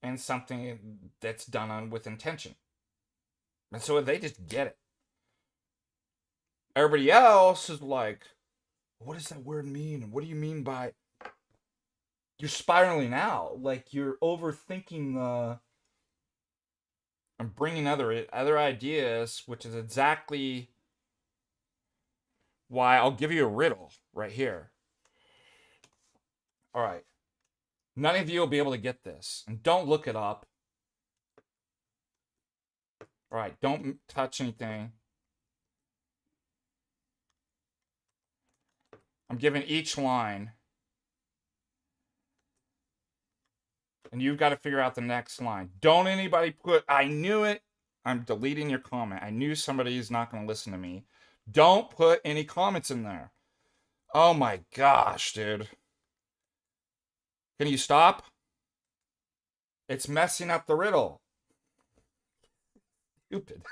and something that's done with intention. And so they just get it. Everybody else is like, what does that word mean? What do you mean by you're spiraling out? Like you're overthinking and bringing other ideas, which is exactly why I'll give you a riddle right here. All right. None of you will be able to get this. And don't look it up. All right. Don't touch anything. I'm giving each line. And you've got to figure out the next line. Don't anybody put, I knew it. I'm deleting your comment. I knew somebody is not going to listen to me. Don't put any comments in there. Oh my gosh, dude. Can you stop? It's messing up the riddle. Stupid.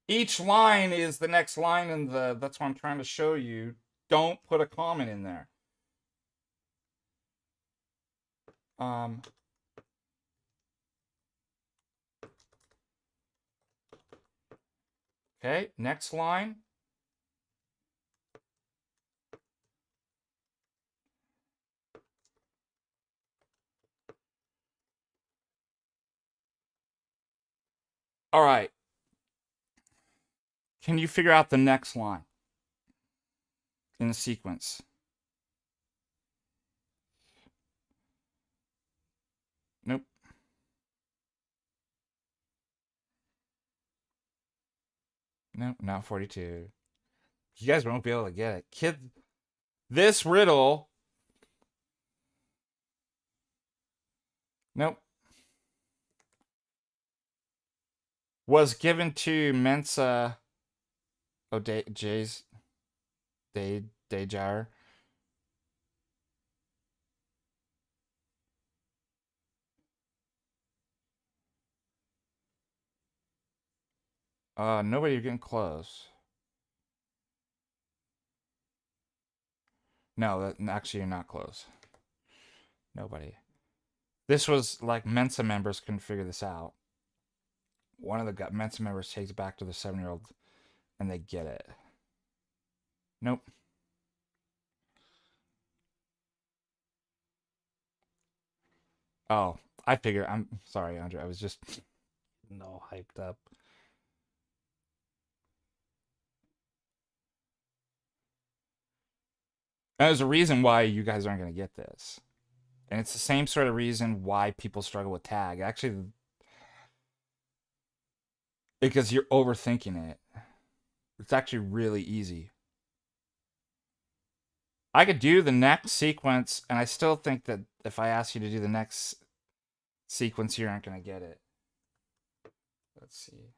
Each line is the next line in that's what I'm trying to show you. Don't put a comment in there. Okay, next line. All right. Can you figure out the next line in the sequence? Nope. Nope, not 42. You guys won't be able to get it. Kid, this riddle. Nope. Was given to Mensa Dejar. Nobody, you're getting close. No, actually, you're not close. Nobody. This was like Mensa members couldn't figure this out. One of the Mensa members takes it back to the 7-year-old and they get it. Nope. Oh, I figured. I'm sorry, Andre. I was just no hyped up. And there's a reason why you guys aren't going to get this. And it's the same sort of reason why people struggle with tag. Actually, because you're overthinking it. It's actually really easy. I could do the next sequence, and I still think that if I ask you to do the next sequence, you aren't going to get it. Let's see.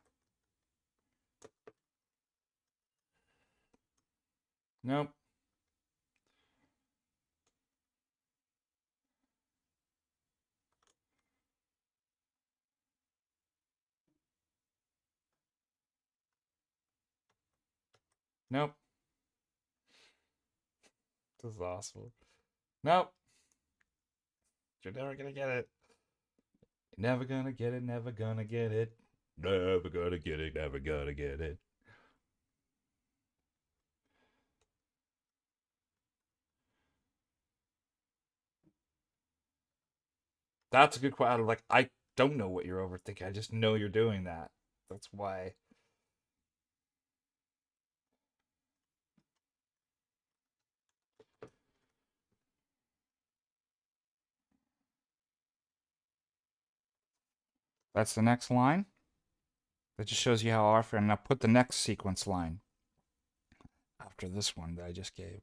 Nope. Nope. This is awesome. Nope. You're never going to get it. Never gonna get it, never gonna get it. Never gonna get it, never gonna get it. That's a good question. Like, I don't know what you're overthinking. I just know you're doing that. That's why. That's the next line. That just shows you how often. Now put the next sequence line after this one that I just gave.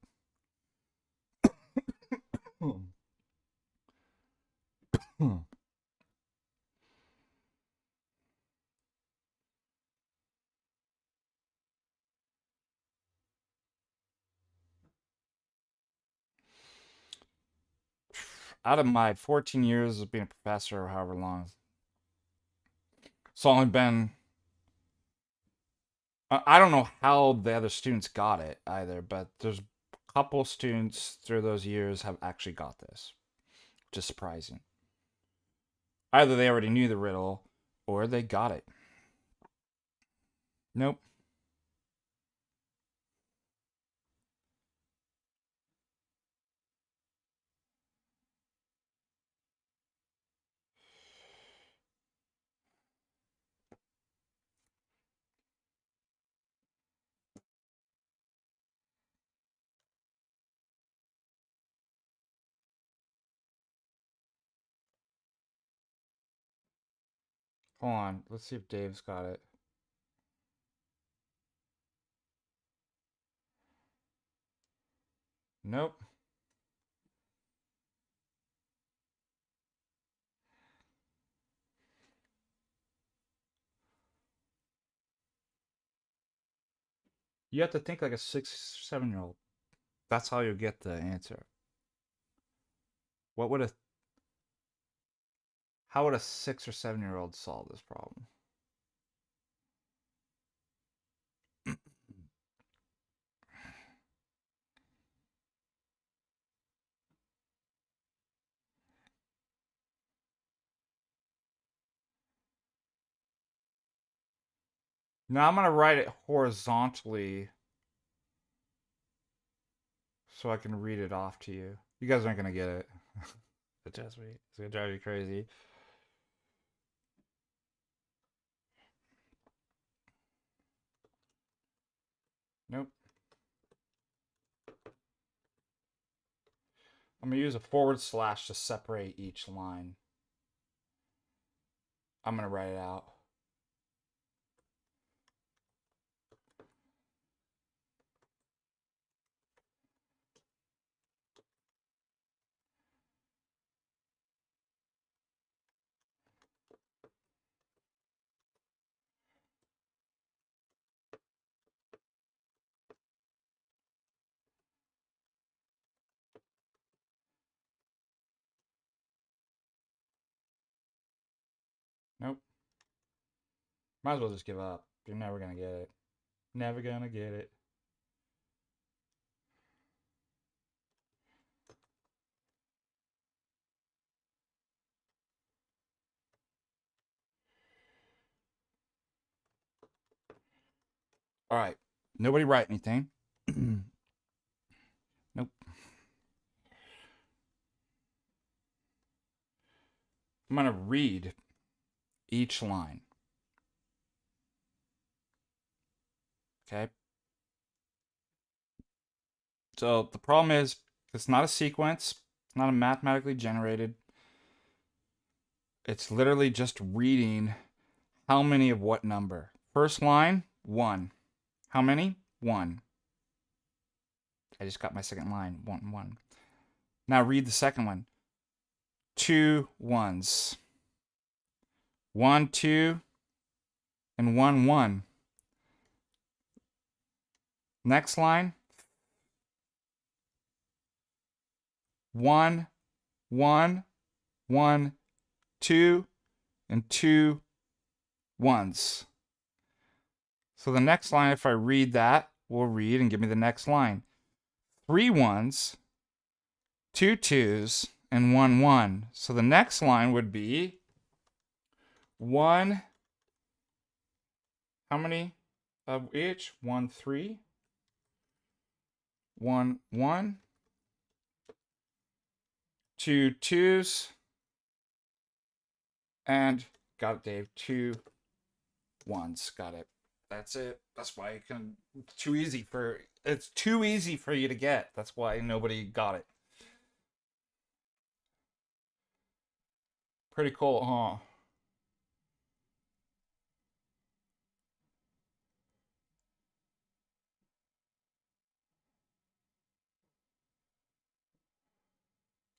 Out of my 14 years of being a professor, or however long, it's only been. I don't know how the other students got it either, but there's a couple students through those years have actually got this, which is surprising. Either they already knew the riddle or they got it. Nope. Hold on. Let's see if Dave's got it. Nope. You have to think like a 6, 7-year-old. That's how you get the answer. What would a How would a 6 or 7-year-old solve this problem? Now I'm gonna write it horizontally so I can read it off to you. You guys aren't gonna get it. Trust me. It's gonna drive you crazy. Nope. I'm gonna use a forward slash to separate each line. I'm gonna write it out. Nope. Might as well just give up. You're never gonna get it. Never gonna get it. All right. Nobody write anything. Nope. I'm gonna read each line. Okay. So the problem is it's not a sequence. It's not a mathematically generated. It's literally just reading how many of what number. First line, 1. How many? 1. I just got my second line. 1, 1. Now read the second one. 2 ones. 1, 2, and 1, 1. Next line. 1, 1, 1, 2, and 2 ones. So the next line, if I read that, we'll read and give me the next line. 3 ones, 2 twos, and 1, 1. So the next line would be 1. How many of each? 1, 3. 1, 1. 2 twos. And got it, Dave. 2 ones. Got it. That's it. That's why it's too easy for you to get. That's why nobody got it. Pretty cool, huh?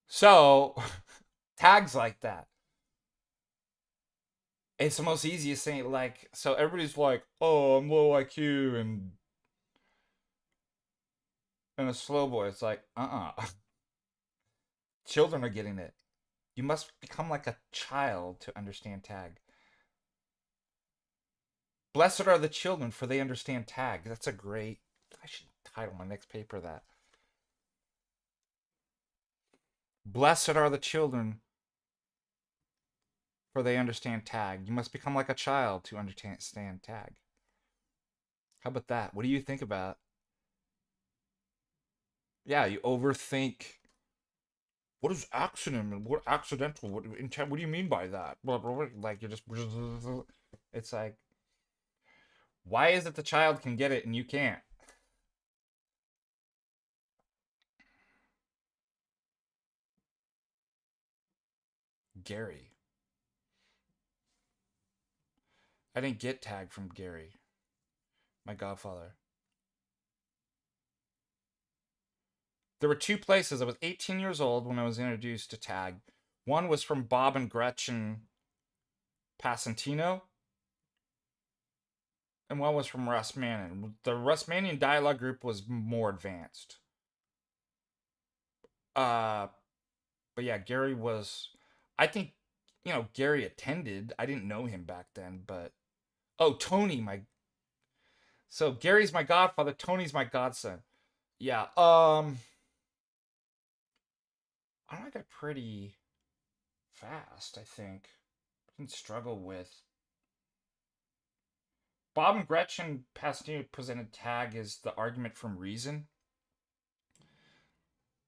So, tags like that. It's the most easiest thing. Like, so everybody's like, "Oh, I'm low IQ and a slow boy." It's like, Children are getting it. You must become like a child to understand tag. Blessed are the children, for they understand tag. That's a great. I should title my next paper that. Blessed are the children, for they understand tag. You must become like a child to understand tag. How about that? What do you think about? Yeah, you overthink. What is accident and what accidental? What intent? What do you mean by that? Blah, blah, blah. Like you're just. It's like, why is it the child can get it and you can't? Gary. I didn't get tag from Gary, my godfather. There were two places. I was 18 years old when I was introduced to tag. One was from Bob and Gretchen Passantino, and one was from Russ Manning. The Russ Manning dialogue group was more advanced. Uh, but yeah, Gary was. I think Gary attended. I didn't know him back then, but Tony, my. So Gary's my godfather. Tony's my godson. Yeah. I got pretty fast. I think. Didn't struggle with. Bob and Gretchen Passantino presented tag as the argument from reason.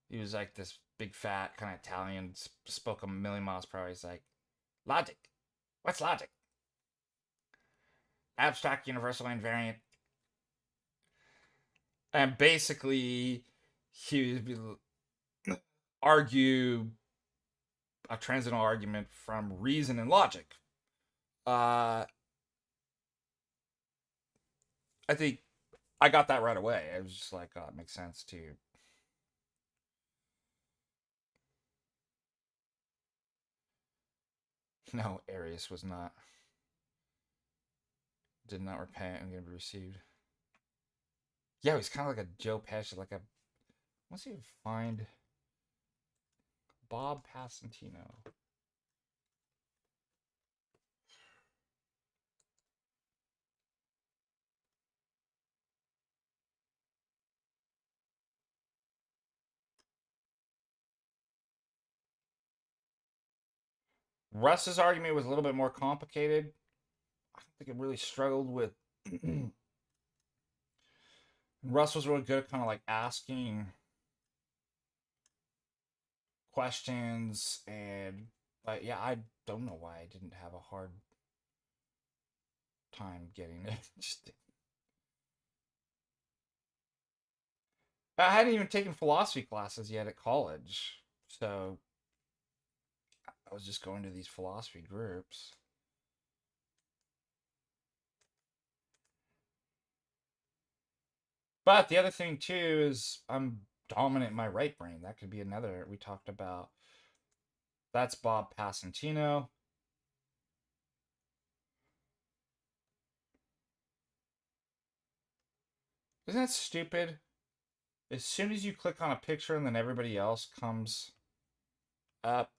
He was like this big fat kind of Italian, spoke a million miles per hour. He's like, logic. What's logic? Abstract, universal, invariant. And basically, he would argue a transcendental argument from reason and logic. I think I got that right away. I was just like, oh, it makes sense too. No, Arius was not. Did not repent and gonna be received. Yeah, he's kind of like a Joe Pesci, like a. Let's see if find Bob Passantino. Russ's argument was a little bit more complicated. I don't think it really struggled with. Russ was really good at kind of like asking questions, and but yeah, I don't know why I didn't have a hard time getting it. Just, I hadn't even taken philosophy classes yet at college, so I was just going to these philosophy groups. But the other thing too is I'm dominant in my right brain. That could be another we talked about. That's Bob Passantino. Isn't that stupid? As soon as you click on a picture and then everybody else comes up.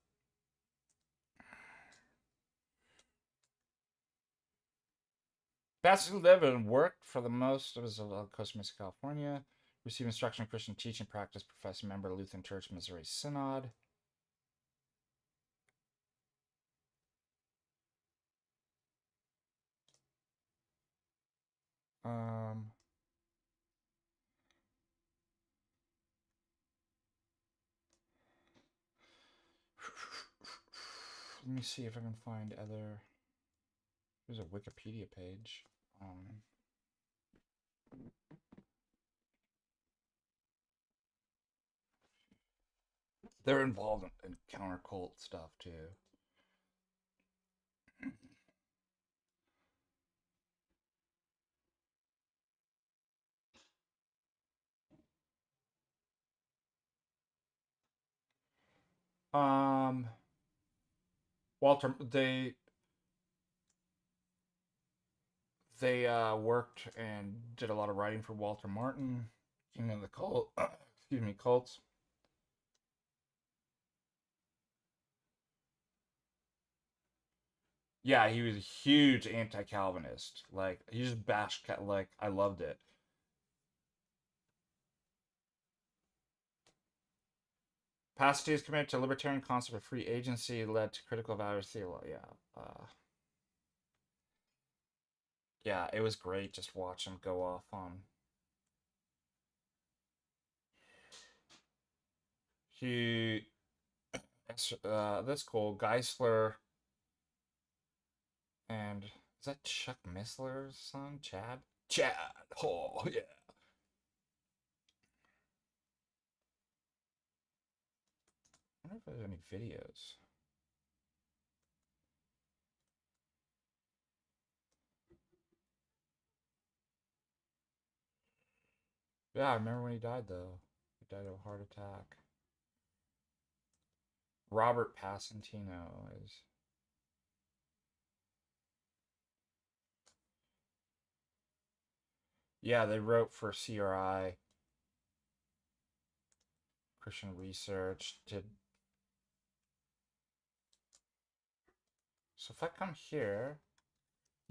Pastor Levin worked for the most of his Costa Mesa, California. Received instruction in Christian teaching practice. Professor member of Lutheran Church, Missouri Synod. Um, Let me see if I can find other. There's a Wikipedia page. They're involved in counter cult stuff too. Um, Walter, they worked and did a lot of writing for Walter Martin, King of the Cult. Excuse me, cults. Yeah, he was a huge anti-Calvinist. Like he just bashed like I loved it. Pasadena's commitment to libertarian concept of free agency led to critical values theology. Yeah, it was great just watch him go off on. He, that's cool. Geisler and is that Chuck Missler's son, Chad? Chad. Oh yeah. I wonder if there's any videos. Yeah, I remember when he died though. He died of a heart attack. Robert Passantino is. Yeah, they wrote for CRI, Christian Research. Did so if I come here,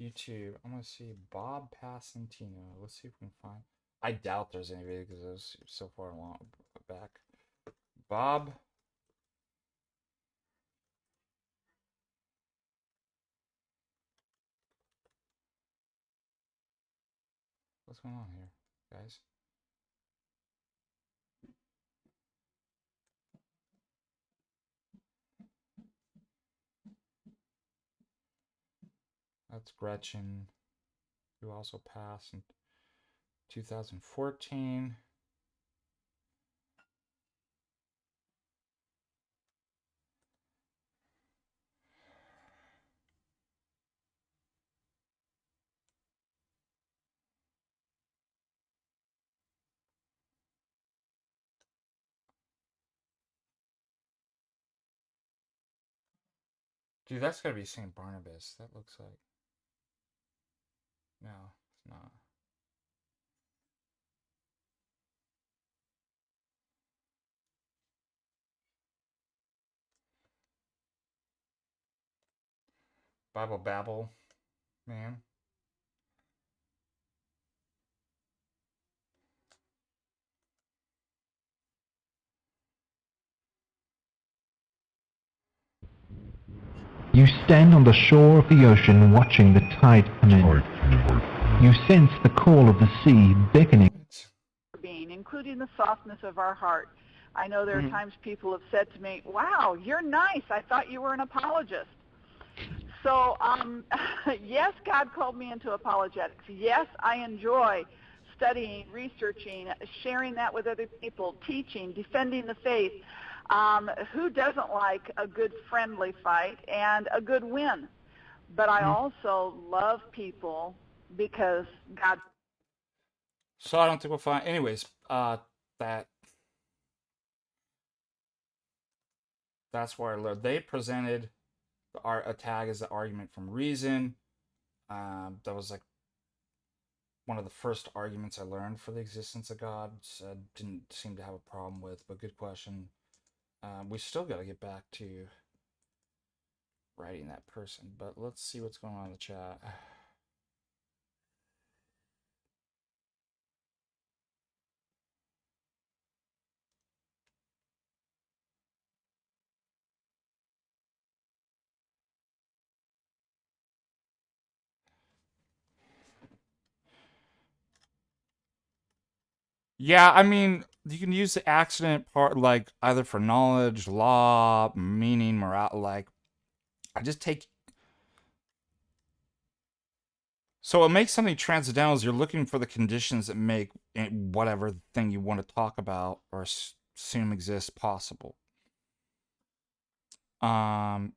YouTube, I'm gonna see Bob Passantino. Let's see if we can find. I doubt there's any video because it was so far long back. Bob. What's going on here, guys? That's Gretchen, who also passed in 2014. Dude, that's gotta be St. Barnabas. That looks like. No, it's not. Bible Babble, man. You stand on the shore of the ocean watching the tide come in. You sense the call of the sea beckoning. Being, including the softness of our heart. I know there are times people have said to me, wow, you're nice. I thought you were an apologist. So, yes, God called me into apologetics. Yes, I enjoy studying, researching, sharing that with other people, teaching, defending the faith. Who doesn't like a good friendly fight and a good win? But I also love people because God. So I don't think we'll find. Anyways, that's where I learned. They presented a tag as the argument from reason. That was like one of the first arguments I learned for the existence of God. So I didn't seem to have a problem with, but good question. We still got to get back to writing that person, but let's see what's going on in the chat. Yeah, I mean, you can use the accident part like either for knowledge, law, meaning, morale. Like, I just take. So it makes something transcendental is you're looking for the conditions that make whatever thing you want to talk about or assume exists possible. So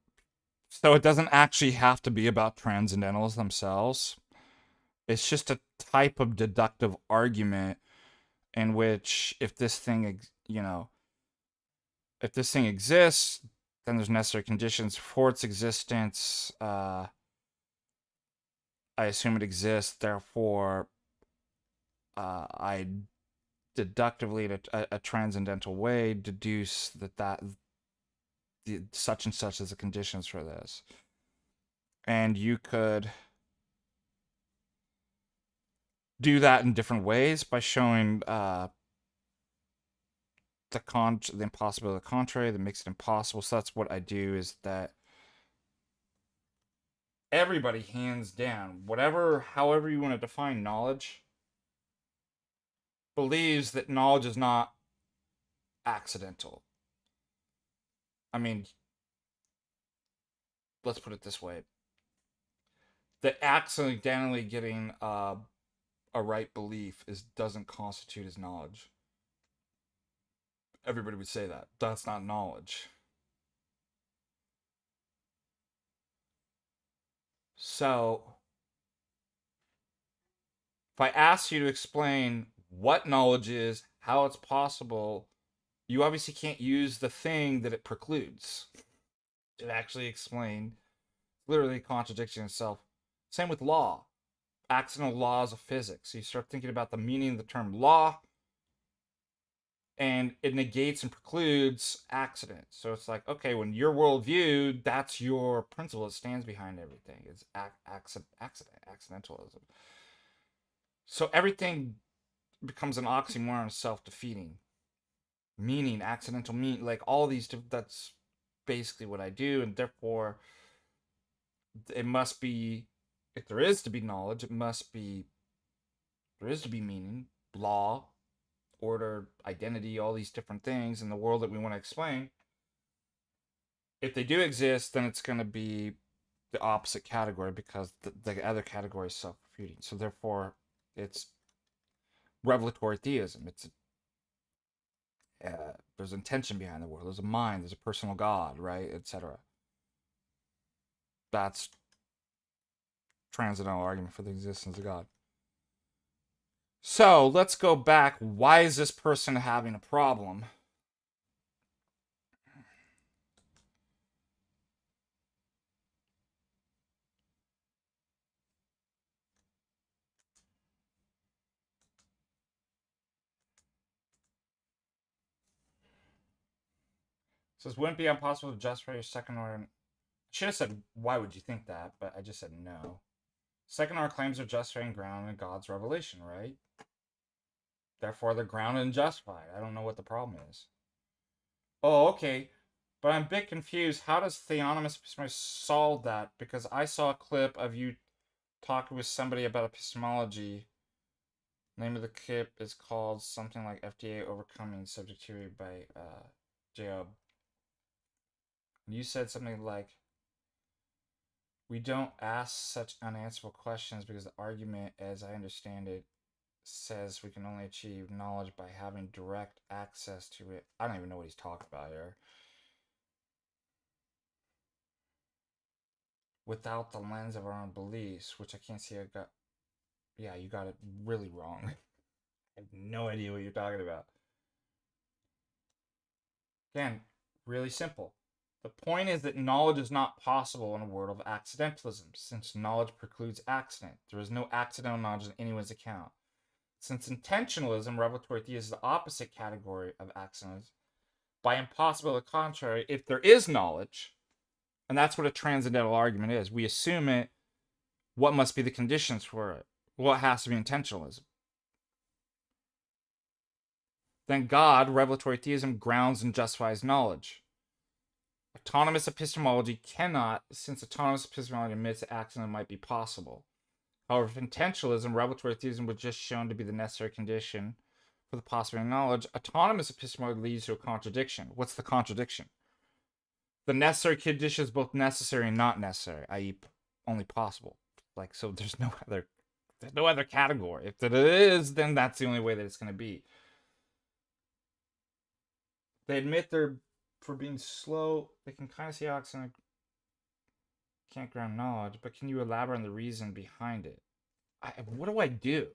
it doesn't actually have to be about transcendentals themselves. It's just a type of deductive argument in which if this thing, if this thing exists, then there's necessary conditions for its existence. I assume it exists, therefore, I deductively, in a transcendental way, deduce that such and such is the conditions for this. And you could do that in different ways by showing the impossibility of the contrary that makes it impossible. So that's what I do, is that everybody, hands down, however you want to define knowledge, believes that knowledge is not accidental. I mean, let's put it this way. That accidentally getting a right belief doesn't constitute as knowledge. Everybody would say that. That's not knowledge. So, if I ask you to explain what knowledge is, how it's possible, you obviously can't use the thing that it precludes. It actually explained, literally contradicting itself. Same with law. Accidental laws of physics. You start thinking about the meaning of the term law, and it negates and precludes accident. So it's like, okay, when your worldview, that's your principle that stands behind everything. It's accidentalism. So everything becomes an oxymoron, self-defeating. Meaning, accidental meaning, like all these, that's basically what I do, and therefore, it must be, if there is to be knowledge, there is to be meaning, law, order, identity, all these different things in the world that we want to explain. If they do exist, then it's going to be the opposite category, because the other category is self-refuting. So therefore, it's revelatory theism. It's there's intention behind the world. There's a mind. There's a personal God, right, etc. That's transcendental argument for the existence of God. So let's go back. Why is this person having a problem? It says, wouldn't it be impossible to justify your second order? I should have said, why would you think that? But I just said no. Second order claims are justified and grounded in God's revelation, right? Therefore, they're grounded and justified. I don't know what the problem is. Oh, okay. But I'm a bit confused. How does theonomous epistemology solve that? Because I saw a clip of you talking with somebody about epistemology. The name of the clip is called something like FDA Overcoming Subjectivity by Job. You said something like, we don't ask such unanswerable questions because the argument, as I understand it, says we can only achieve knowledge by having direct access to it. I don't even know what he's talking about here. Without the lens of our own beliefs, which I can't see I got. Yeah, you got it really wrong. I have no idea what you're talking about. Again, really simple. The point is that knowledge is not possible in a world of accidentalism, since knowledge precludes accident. There is no accidental knowledge in anyone's account. Since intentionalism, revelatory theism, is the opposite category of accidents, by impossible, the contrary, if there is knowledge, and that's what a transcendental argument is, we assume it, what must be the conditions for it? Well, it has to be intentionalism. Then God, revelatory theism, grounds and justifies knowledge. Autonomous epistemology cannot, since autonomous epistemology admits that accident might be possible. However, if intentionalism, revelatory theism, was just shown to be the necessary condition for the possibility of knowledge, autonomous epistemology leads to a contradiction. What's the contradiction? The necessary condition is both necessary and not necessary, i.e., only possible. Like, so there's no other category. If it is, then that's the only way that it's going to be. They admit they're for being slow. They can kind of see how accident can't ground knowledge, but can you elaborate on the reason behind it? What do I do?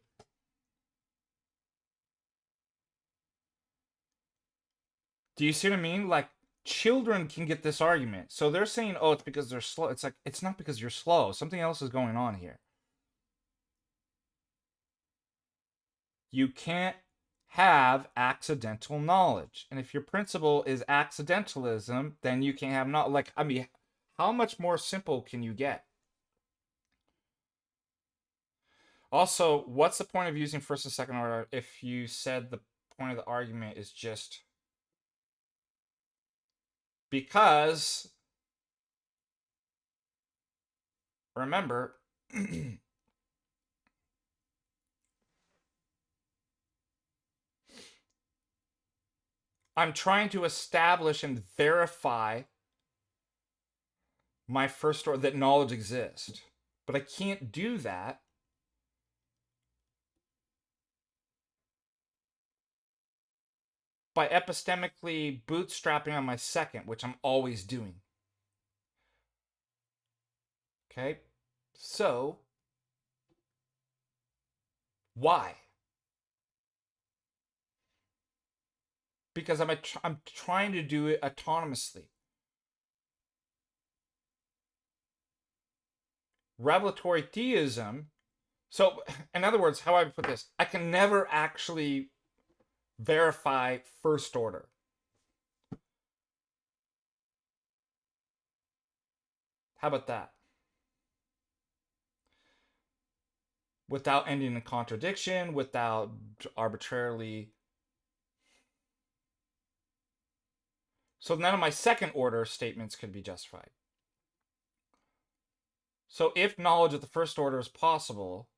Do you see what I mean? Like, children can get this argument. So they're saying, oh, it's because they're slow. It's like, it's not because you're slow. Something else is going on here. You can't have accidental knowledge. And if your principle is accidentalism, then you can't have not like, I mean, how much more simple can you get? Also, what's the point of using first and second order if you said the point of the argument is just because, remember, I'm trying to establish and verify my first order, that knowledge exists. But I can't do that by epistemically bootstrapping on my second, which I'm always doing. Okay? So, why? Because I'm trying to do it autonomously. Revelatory theism. So, in other words, how I put this, I can never actually verify first order. How about that? Without ending in contradiction, without arbitrarily. So none of my second order statements could be justified. So if knowledge of the first order is possible,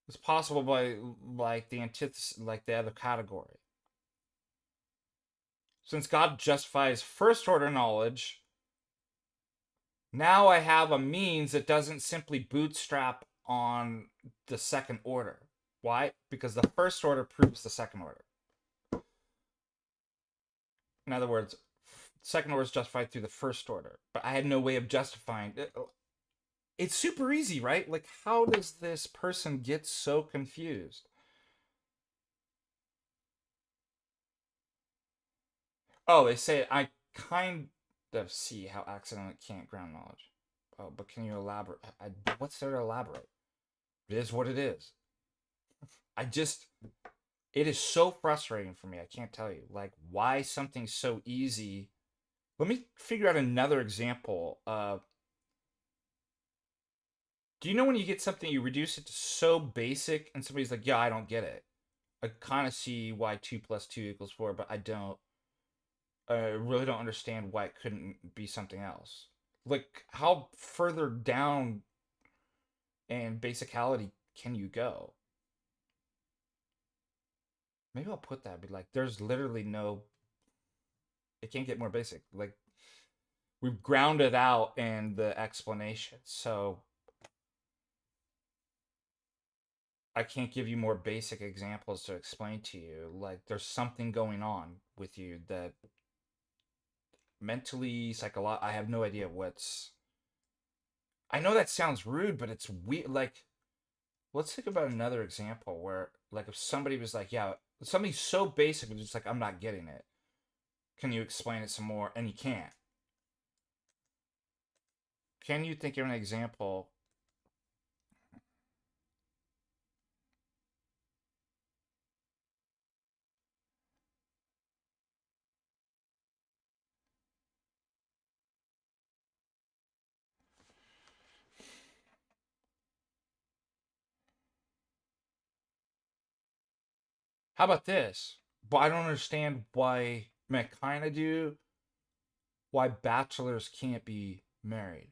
it's possible by like the antithesis, like the other category. Since God justifies first order knowledge, now I have a means that doesn't simply bootstrap on the second order. Why? Because the first order proves the second order. In other words, second order is justified through the first order, but I had no way of justifying it. It's super easy, right? Like, how does this person get so confused? Oh, they say I kind of see how accident can't ground knowledge. Oh, but can you elaborate? What's there to elaborate? It is what it is. It is so frustrating for me. I can't tell you. Like, why something's so easy. Let me figure out another example of. Do you know when you get something, you reduce it to so basic, and somebody's like, yeah, I don't get it. I kind of see why 2 + 2 = 4, but I don't. I really don't understand why it couldn't be something else. Like, how further down and basicality can you go? Maybe I'll put that, be like, there's literally no, it can't get more basic. Like, we've grounded out in the explanation, so I can't give you more basic examples to explain to you. Like, there's something going on with you that mentally, psychologically, I have no idea what's. I know that sounds rude, but it's weird. Like, let's think about another example where, like, if somebody was like, yeah, something so basic, it's just like, I'm not getting it. Can you explain it some more? And you can't. Can you think of an example? How about this? But I don't understand why, I mean, I kind of do, why bachelors can't be married.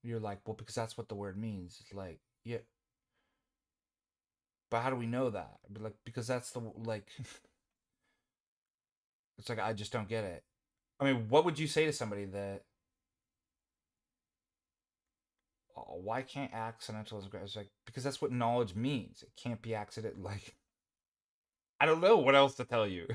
You're like, well, because that's what the word means. It's like, yeah, but how do we know that? I'd be like, because that's the, like, it's like, I just don't get it. I mean, what would you say to somebody that, oh, why can't accidentalism? It's like, because that's what knowledge means. It can't be accident. Like, I don't know what else to tell you.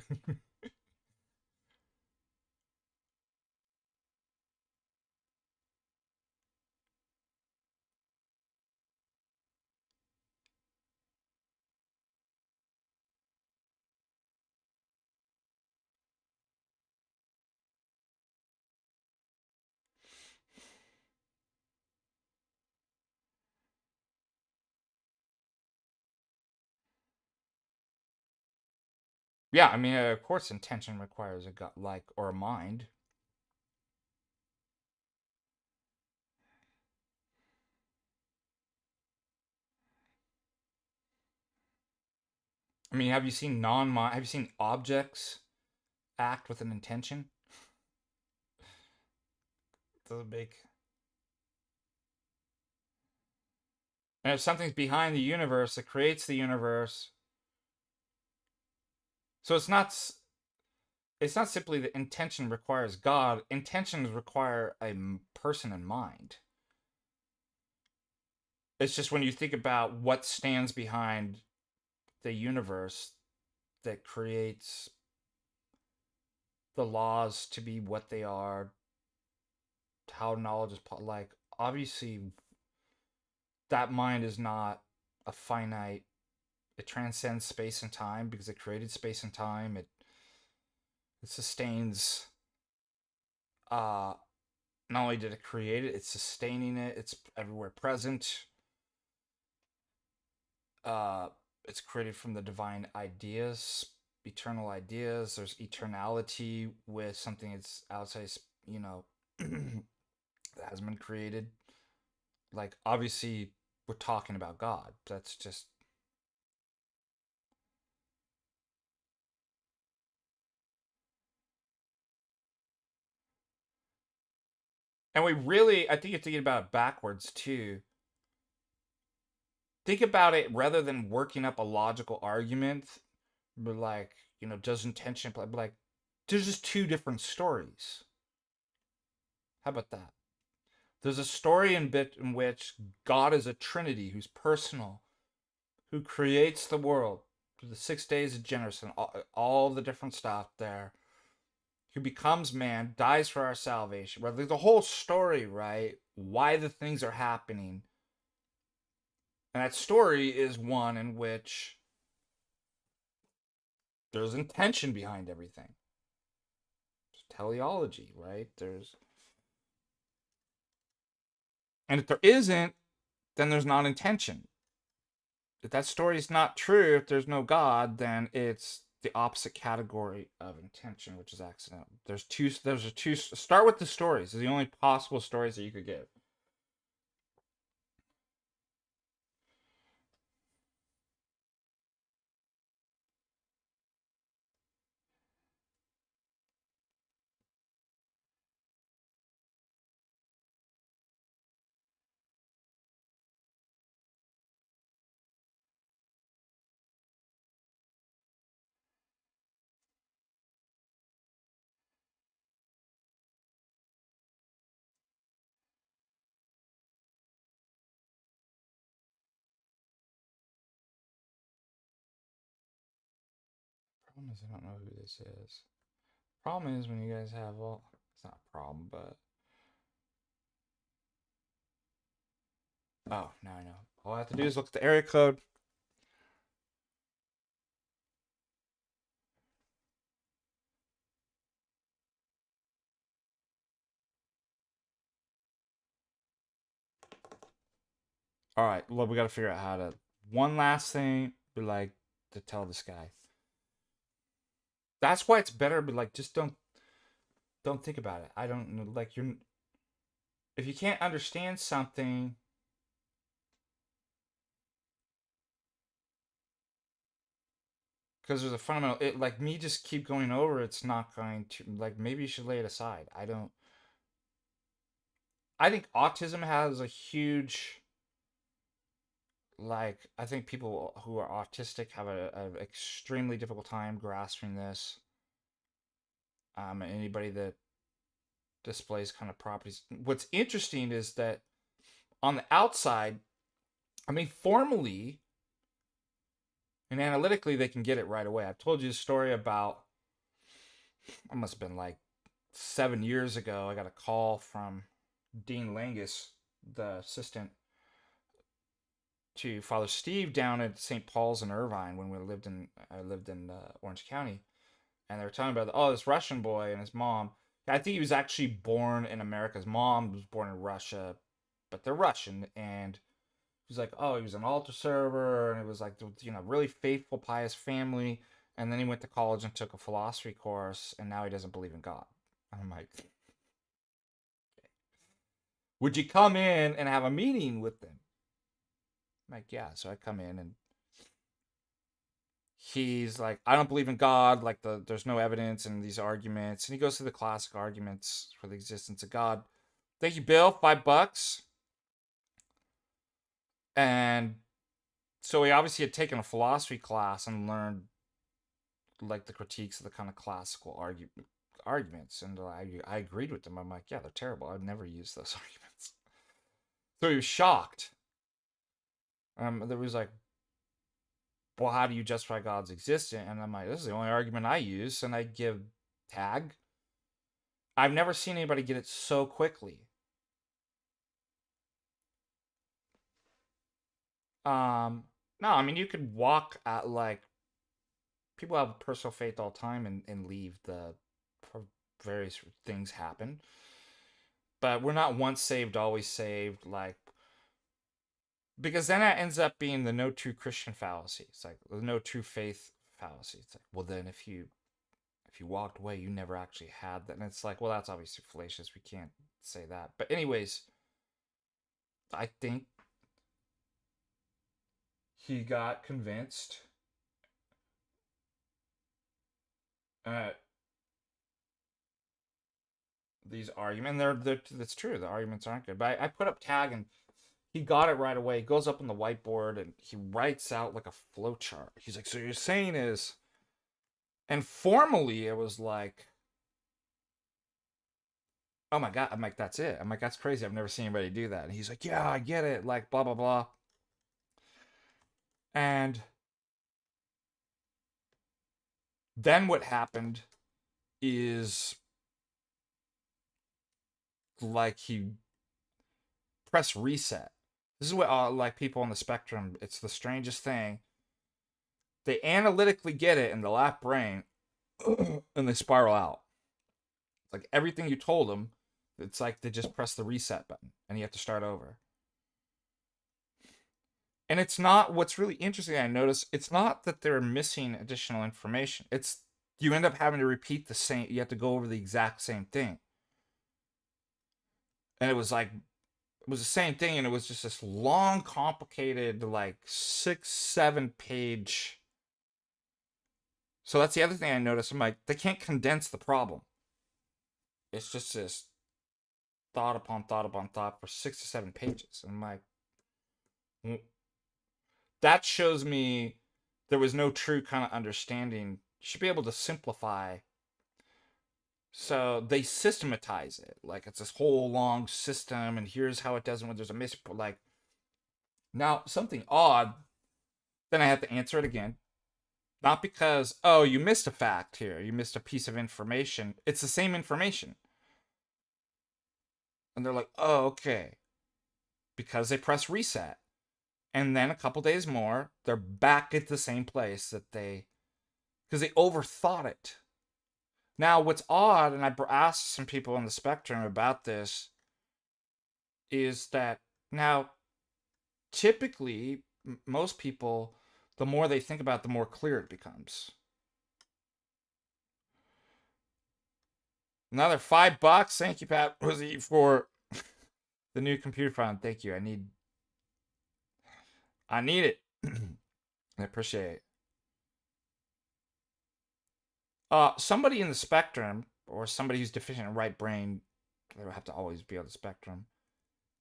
Yeah, I mean, of course, intention requires a gut, like, or a mind. I mean, have you seen non-mind? Have you seen objects act with an intention? Doesn't make. And if something's behind the universe that creates the universe, so it's not simply that intention requires God. Intentions require a person in mind. It's just when you think about what stands behind the universe that creates the laws to be what they are, how knowledge is like, obviously that mind is not a finite, it transcends space and time because it created space and time. It sustains, uh not only did it create it, it's sustaining it, it's everywhere present. uh it's created from the divine ideas, eternal ideas. There's eternality with something that's outside, you know, that has been created. Like, obviously we're talking about God. That's just. And we really, I think you're thinking about it backwards too. Think about it rather than working up a logical argument, but like, you know, does intention play? But like, there's just two different stories. How about that? There's a story in bit in which God is a Trinity who's personal, who creates the world through the 6 days of Genesis and all the different stuff there, who becomes man, dies for our salvation. Right? There's the whole story, right? Why the things are happening. And that story is one in which there's intention behind everything. There's teleology, right? And if there isn't, then there's not intention. If that story is not true, if there's no God, then it's the opposite category of intention, which is accidental. There's a two. Start with the stories. They're the only possible stories that you could give. Problem is, I don't know who this is. Problem is when you guys have, well, it's not a problem, but oh, now I know. All I have to do is look at the area code. All right, well, we got to figure out how to. One last thing, be like to tell this guy. That's why it's better, but like, just don't think about it. I don't know, like you're. If you can't understand something, because there's a fundamental, it like me just keep going over. It's not going to like. Maybe you should lay it aside. I don't. I think autism has a huge like I think people who are autistic have a extremely difficult time grasping this. Anybody that displays kind of properties. What's interesting is that on the outside, I mean, formally and analytically, they can get it right away. I've told you a story about. It must have been like 7 years ago. I got a call from Dean Langus, the assistant to Father Steve down at St. Paul's in Irvine when I lived in Orange County, and they were telling about this Russian boy and his mom. I think he was actually born in America. His mom was born in Russia, but they're Russian, and he's like, oh, he was an altar server, and it was like really faithful, pious family, and then he went to college and took a philosophy course, and now he doesn't believe in God. I'm like, would you come in and have a meeting with them? I'm like, yeah. So I come in and he's like, I don't believe in God. Like there's no evidence in these arguments. And he goes through the classic arguments for the existence of God. Thank you, Bill. $5. And so he obviously had taken a philosophy class and learned like the critiques of the kind of classical arguments. And I agreed with them. I'm like, yeah, they're terrible. I've never used those arguments. So he was shocked. There was like, well, how do you justify God's existence? And I'm like, this is the only argument I use, and I give tag. I've never seen anybody get it so quickly. No, I mean you could walk at like people have personal faith all the time and leave the various things happen. But we're not once saved, always saved, like because then that ends up being the no true Christian fallacy. It's like the no true faith fallacy. It's like, well, then if you walked away, you never actually had that. And it's like, well, that's obviously fallacious. We can't say that. But anyways, I think he got convinced. These arguments, that's true. The arguments aren't good. But I put up tag and he got it right away. He goes up on the whiteboard and he writes out like a flow chart. He's like, so you're saying is, and formally it was like, oh my God. I'm like, that's it. I'm like, that's crazy. I've never seen anybody do that. And he's like, yeah, I get it. Like, blah, blah, blah. And then what happened is like he pressed reset. This is what like people on the spectrum, it's the strangest thing. They analytically get it in the left brain and they spiral out. Like everything you told them, it's like they just press the reset button and you have to start over. And it's not, what's really interesting, I notice, it's not that they're missing additional information. It's you end up having to repeat the same, you have to go over the exact same thing. And it was like, it was the same thing, and it was just this long, complicated, like 6-7 page. So that's the other thing I noticed. I'm like, they can't condense the problem. It's just this thought upon thought upon thought for 6 to 7 pages. And I'm like, that shows me there was no true kind of understanding. You should be able to simplify. So they systematize it. Like it's this whole long system, and here's how it does it when there's a miss. Like, now, something odd, then I have to answer it again. Not because, oh, you missed a fact here, you missed a piece of information. It's the same information. And they're like, oh, okay. Because they press reset. And then a couple days more, they're back at the same place that because they overthought it. Now, what's odd, and I asked some people on the spectrum about this, is that now, typically, most people, the more they think about it, the more clear it becomes. Another $5. Thank you, Pat Rosie, for the new computer fund. Thank you. I need it. I appreciate it. Somebody in the spectrum, or somebody who's deficient in right brain, they don't have to always be on the spectrum.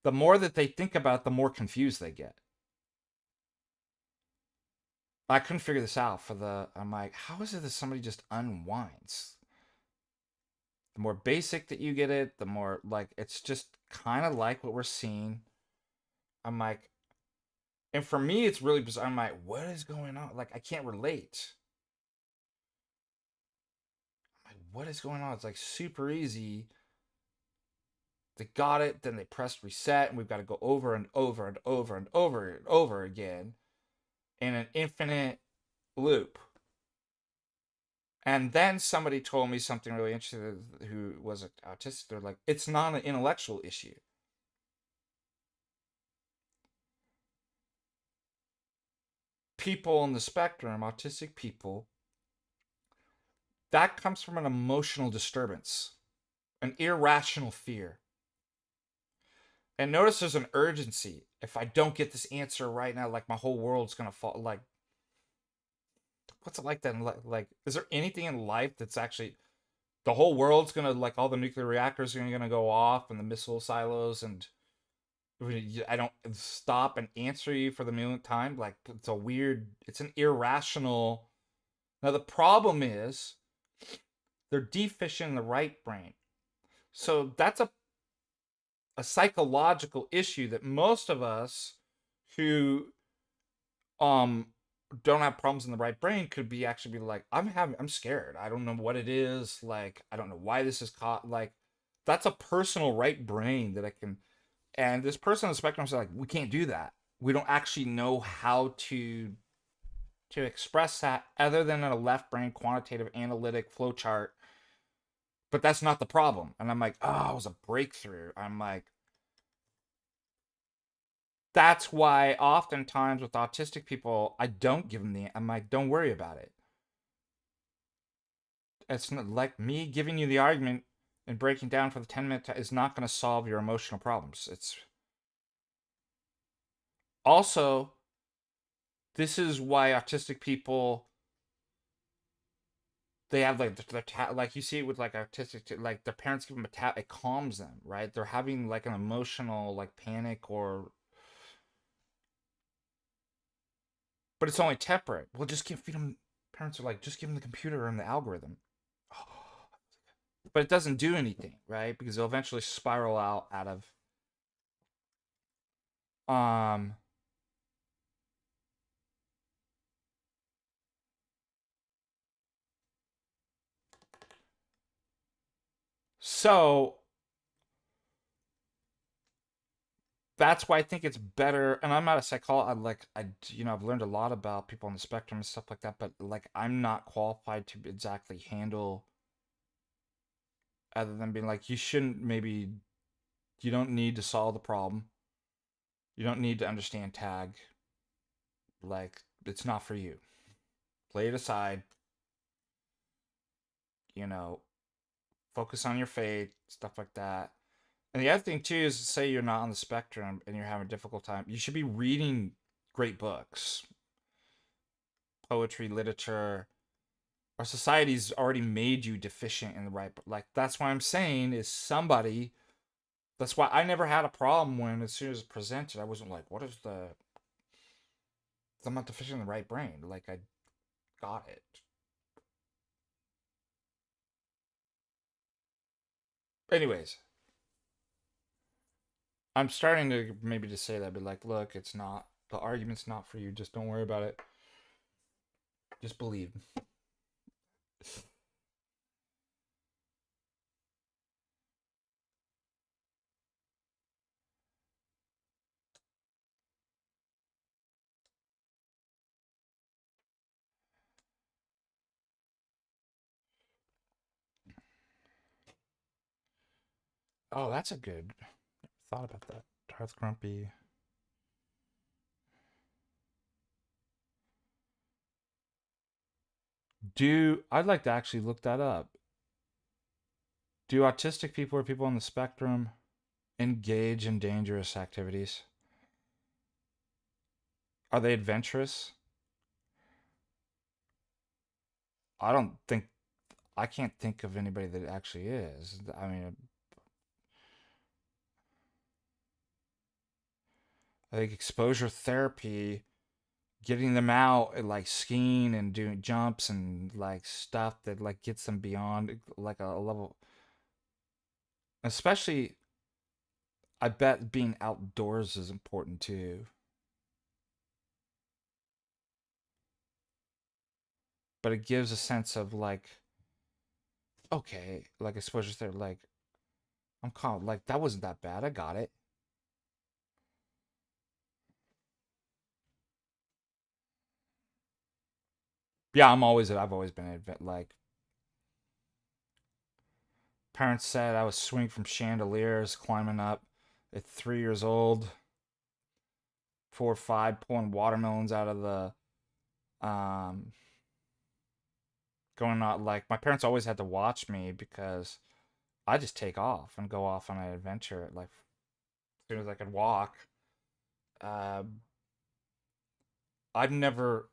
The more that they think about it, the more confused they get. I couldn't figure this out I'm like, how is it that somebody just unwinds? The more basic that you get it, the more, like, it's just kind of like what we're seeing. I'm like, and for me, it's really bizarre. I'm like, what is going on? Like, I can't relate. I'm like, what is going on? It's like super easy. They got it, then they pressed reset, and we've got to go over and over and over and over and over again in an infinite loop. And then somebody told me something really interesting, who was autistic. They're like, it's not an intellectual issue. People on the spectrum, autistic people, that comes from an emotional disturbance, an irrational fear. And notice there's an urgency. If I don't get this answer right now, like, my whole world's gonna fall. Like, what's it like that? Like, is there anything in life that's actually, the whole world's gonna, like, all the nuclear reactors are gonna go off and the missile silos, and I don't stop and answer you for the millionth time? Like, it's an irrational. Now, the problem is they're deficient in the right brain. So that's a psychological issue that most of us who don't have problems in the right brain could actually be like, I'm scared. I don't know what it is. Like, I don't know why this is caught. Like, that's a personal right brain that I can. And this person on the spectrum is like, we can't do that. We don't actually know how to express that other than in a left brain quantitative analytic flowchart. But that's not the problem. And I'm like, oh, it was a breakthrough. I'm like, that's why oftentimes with autistic people, I don't give them I'm like, don't worry about it. It's not like me giving you the argument and breaking down for the 10-minute is not going to solve your emotional problems. It's also, this is why autistic people, they have like you see it with like autistic, like their parents give them a tap, it calms them, right? They're having like an emotional like panic or, but it's only temperate. Well, just feed them. Parents are like, just give them the computer and the algorithm. But it doesn't do anything, right? Because they'll eventually spiral out of so that's why I think it's better. And I'm not a psychologist. I've learned a lot about people on the spectrum and stuff like that, but like, I'm not qualified to exactly handle, other than being like, you don't need to solve the problem. You don't need to understand tag. Like, it's not for you. Play it aside. Focus on your faith, stuff like that. And the other thing too is, say you're not on the spectrum and you're having a difficult time, you should be reading great books, poetry, literature. Our society's already made you deficient in the right, like, that's why I'm saying is somebody. That's why I never had a problem when, as soon as it presented, I wasn't like, what is I'm not deficient in the right brain. Like, I got it. Anyways, I'm starting to maybe just say that, but like, look, it's not, the argument's not for you. Just don't worry about it. Just believe. Oh, that's a good thought about that. Darth Grumpy. I'd like to actually look that up. Do autistic people or people on the spectrum engage in dangerous activities? Are they adventurous? I don't think I can't think of anybody that actually is. I mean, I think exposure therapy, getting them out and like skiing and doing jumps and like stuff that like gets them beyond like a level, especially I bet being outdoors is important too. But it gives a sense of like, okay, like exposure therapy, like I'm calm, like that wasn't that bad. I got it. Yeah, I've always been like parents said I was swinging from chandeliers, climbing up at 3 years old, 4 or 5, pulling watermelons out of the going out. Like my parents always had to watch me because I just take off and go off on an adventure at like as soon as I could walk. Uh, I've never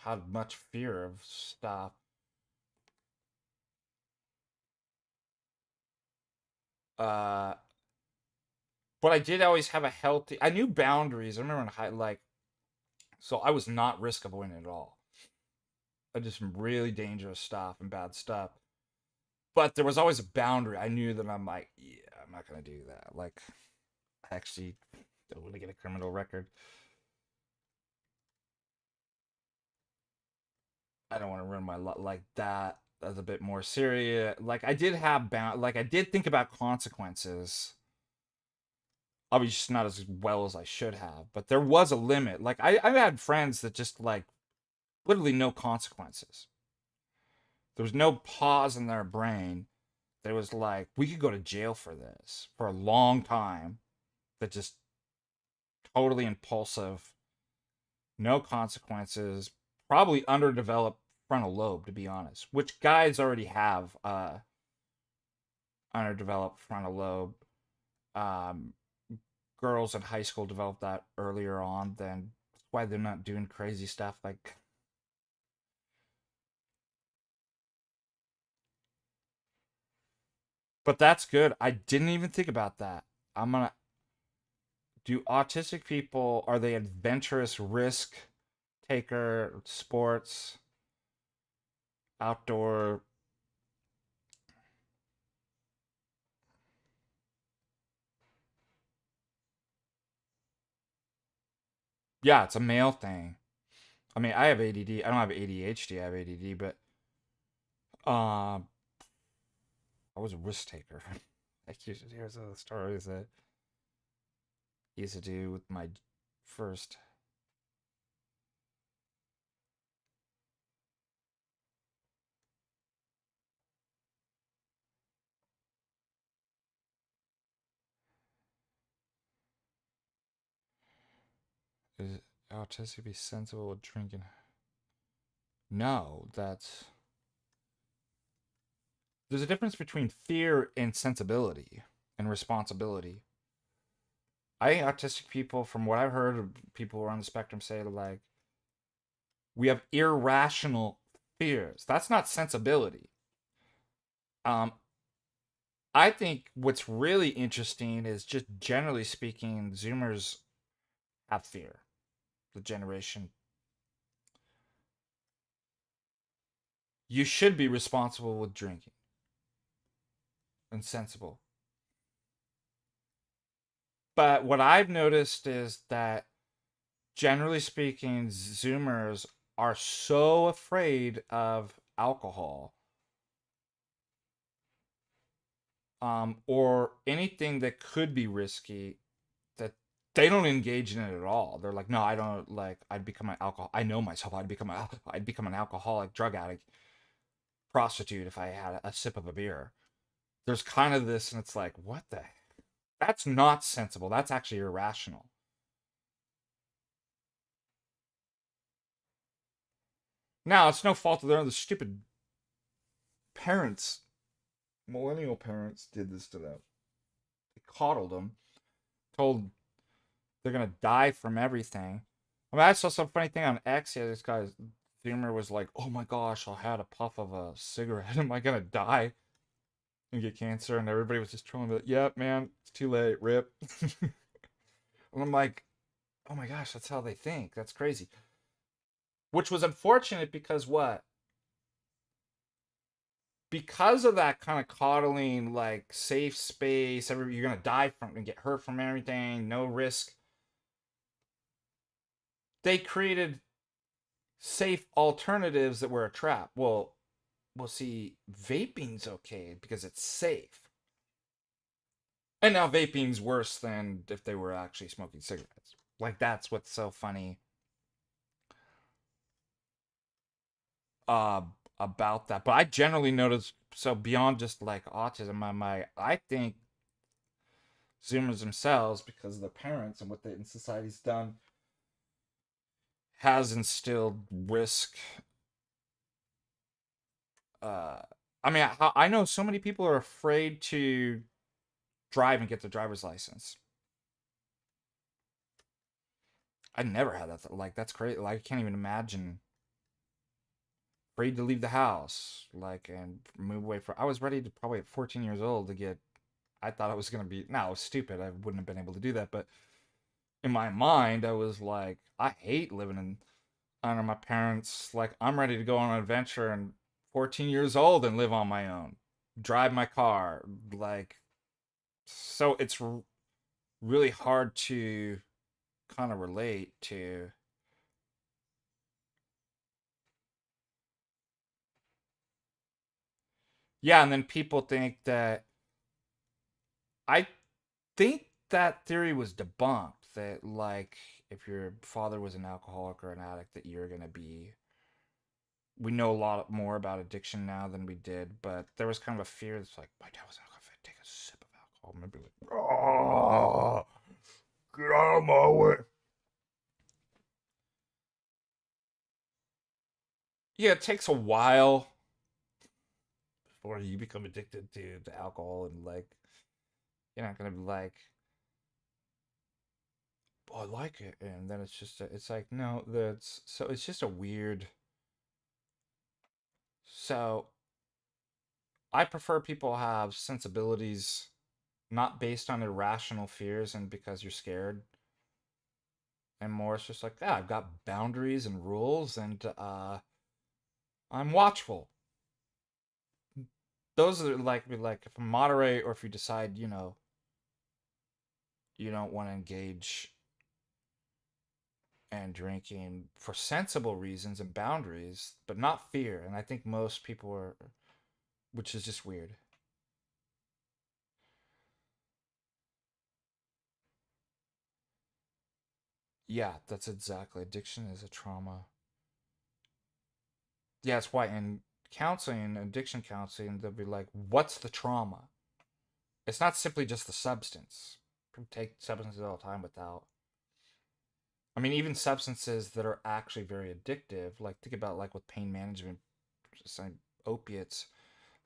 had much fear of stuff. Uh, but I did always have a healthy. I knew boundaries. I remember in high, like, so I was not risk avoidant at all. I did some really dangerous stuff and bad stuff. But there was always a boundary. I knew that I'm like, yeah, I'm not gonna do that. Like, I actually don't want to get a criminal record. I don't want to ruin my life like that. That's a bit more serious. Like I did have like I did think about consequences. Obviously not as well as I should have, but there was a limit. Like I've had friends that just like literally no consequences. There was no pause in their brain. There was like we could go to jail for this for a long time. That just totally impulsive, no consequences, probably underdeveloped frontal lobe to be honest, which guys already have underdeveloped frontal lobe. Um, Girls in high school develop that earlier on. Then that's why they're not doing crazy stuff like. But that's good. I didn't even think about that. I'm gonna. Do autistic people are they adventurous risk taker sports outdoor? Yeah, it's a male thing. I mean, I have ADD. I don't have ADHD. I have ADD, but um, I was a risk taker. Like you should hear some of the stories that I used to do with my first. Is autistic be sensible with drinking? No, that's there's a difference between fear and sensibility and responsibility. I think autistic people, from what I've heard of people who are on the spectrum, say like we have irrational fears. That's not sensibility. Um, I think what's really interesting is just generally speaking, Zoomers have fear. The generation. You should be responsible with drinking and sensible. But what I've noticed is that generally speaking, Zoomers are so afraid of alcohol, or anything that could be risky, that they don't engage in it at all. They're like, no, I don't like. I'd become an alcohol. I know myself. I'd become an alcoholic, drug addict, prostitute if I had a sip of a beer. There's kind of this, and it's like, what the? That's not sensible. That's actually irrational. Now it's no fault of their own. The stupid parents, millennial parents, did this to them. They coddled them, told they're gonna die from everything. I mean, I saw some funny thing on X. Yeah, this guy's Zoomer was like, "Oh my gosh, I had a puff of a cigarette. Am I gonna die and get cancer?" And everybody was just trolling, like, "Yep, man, it's too late. Rip." And I'm like, "Oh my gosh, that's how they think. That's crazy." Which was unfortunate because what? Because of that kind of coddling, like safe space, you're gonna die from and get hurt from everything, no risk. They created safe alternatives that were a trap. Well, see, vaping's okay because it's safe. And now vaping's worse than if they were actually smoking cigarettes. Like, that's what's so funny uh about that. But I generally notice, so beyond just like autism, I think Zoomers themselves, because of their parents and what they in society's done, has instilled risk. Uh, I mean, I know so many people are afraid to drive and get their driver's license. I never had that. Like, that's crazy. Like, I can't even imagine. Afraid to leave the house, like, and move away from. I was ready to probably at 14 years old to get. I thought I was gonna be. No, I was stupid. I wouldn't have been able to do that. But in my mind, I was like, I hate living in under my parents. Like, I'm ready to go on an adventure and 14 years old and live on my own, drive my car. Like, so it's really hard to kind of relate to. Yeah, and then people think that. I think that theory was debunked, that like if your father was an alcoholic or an addict, that you're gonna be. We know a lot more about addiction now than we did, but there was kind of a fear that's like, my dad was an alcoholic. If I take a sip of alcohol, I'm gonna be like, oh, get out of my way. Yeah, it takes a while before you become addicted to the alcohol, and like you're not gonna be like, oh, I like it, and then it's like, no, that's so it's just a weird. So I prefer people have sensibilities not based on irrational fears and because you're scared, and more it's just like, yeah, I've got boundaries and rules, and I'm watchful. Those are like if you moderate, or if you decide, you don't want to engage in drinking for sensible reasons and boundaries, but not fear. And I think most people are, which is just weird. Yeah, that's exactly. Addiction is a trauma. Yeah, that's why in counseling, addiction counseling, they'll be like, what's the trauma? It's not simply just the substance. People take substances all the time without. I mean, even substances that are actually very addictive, like think about like with pain management, just like opiates.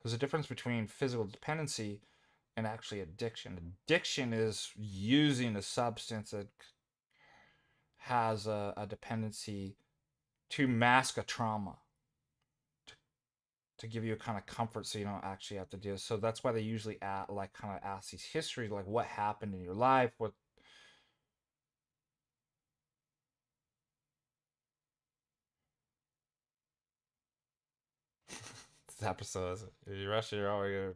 There's a difference between physical dependency and actually addiction. Addiction is using a substance that has a dependency to mask a trauma, to give you a kind of comfort so you don't actually have to do it. So that's why they usually like kind of ask these histories, like what happened in your life, what. This episode is, you're Russian,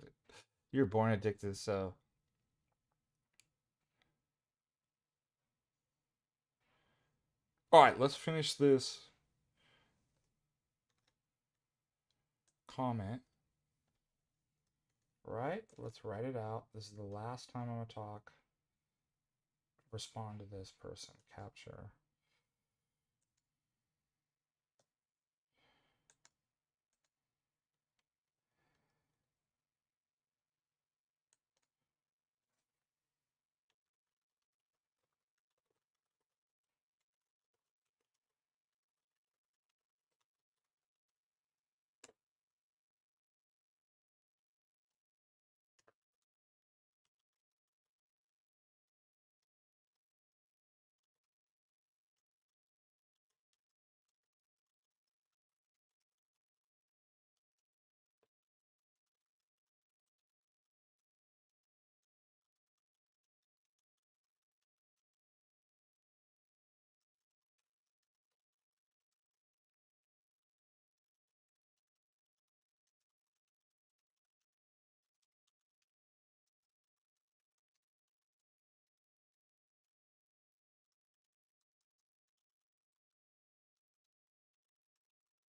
you're born addicted, so All right, let's finish this comment. Right? Let's write it out. This is the last time I'm going to talk. Respond to this person. Capture.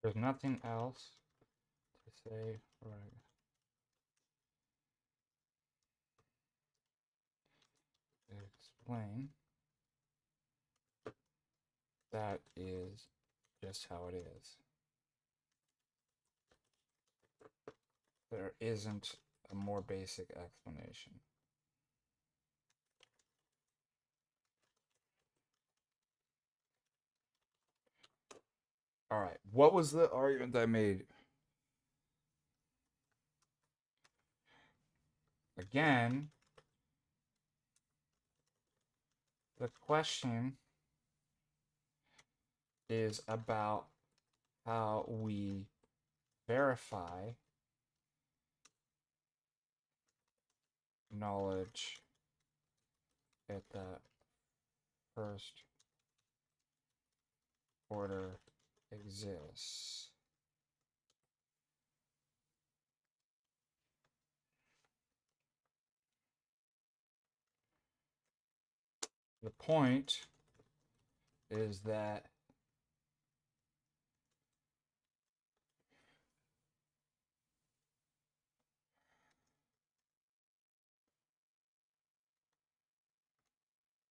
There's nothing else to say. Right. Explain. That is just how it is. There isn't a more basic explanation. All right, what was the argument I made? Again, the question is about how we verify knowledge at the first order exists. The point is that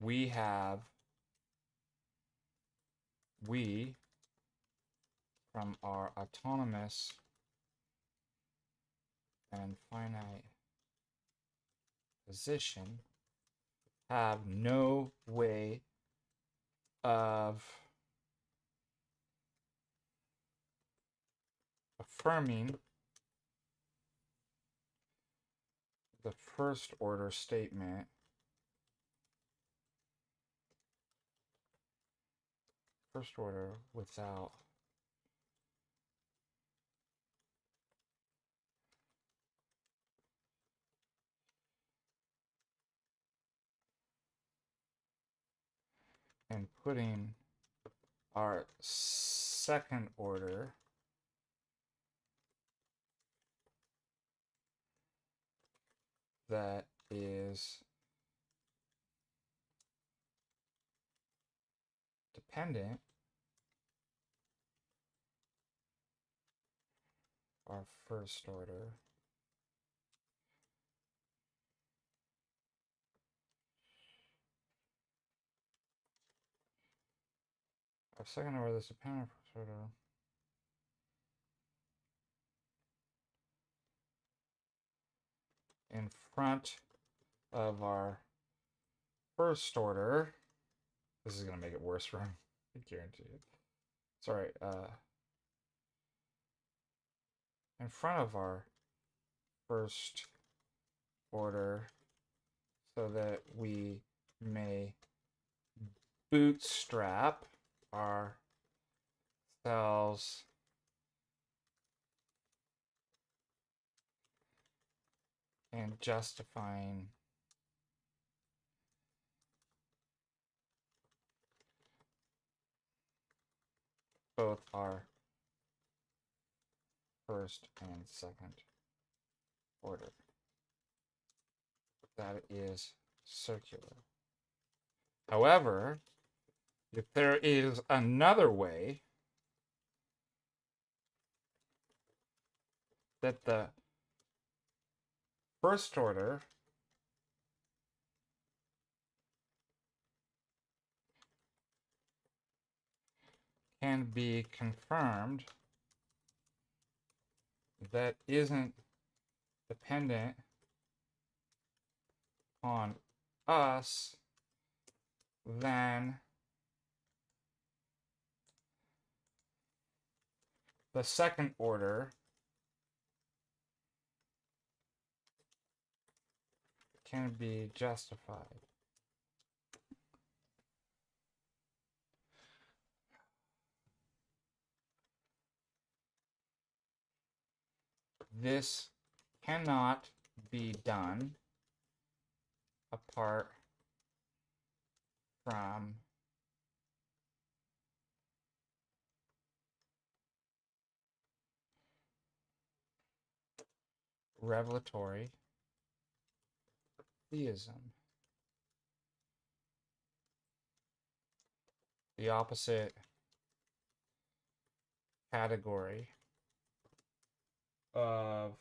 we from our autonomous and finite position have no way of affirming the first order statement without and putting our second order that is dependent, our first order, our second order is dependent on first order. In front of our first order. This is gonna make it worse for him. I guarantee it. Sorry, in front of our first order so that we may bootstrap ourselves and justifying both our first and second order. That is circular. However, If there is another way that the first order can be confirmed that isn't dependent on us, then the second order can be justified. This cannot be done apart from revelatory theism. The opposite category of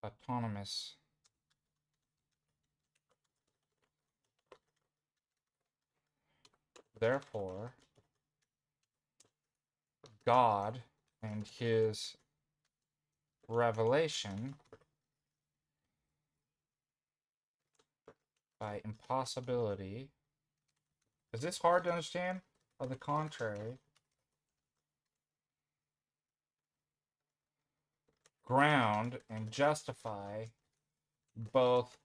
autonomous therefore God and his revelation by impossibility. Is this hard to understand? On the contrary, ground and justify both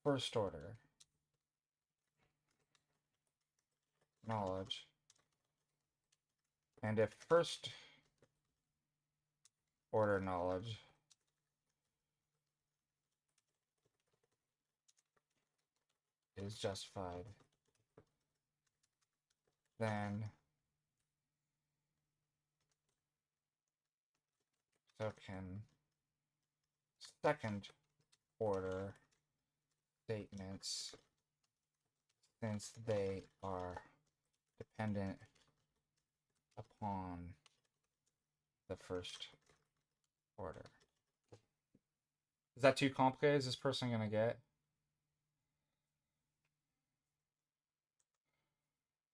first order knowledge, and if first order knowledge is justified, then so can second order statements, since they are dependent upon the first order. Is that too complicated? Is this person gonna get?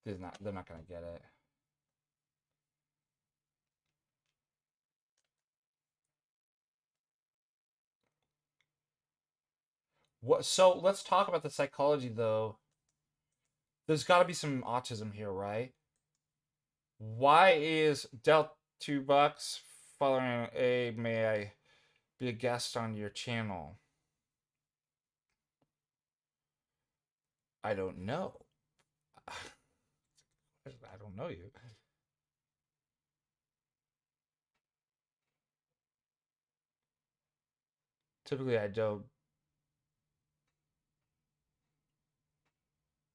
They're not gonna get it. What? So let's talk about the psychology, though. There's got to be some autism here, right? Why is Del $2 following a may I be a guest on your channel? I don't know. I don't know you. Typically, I don't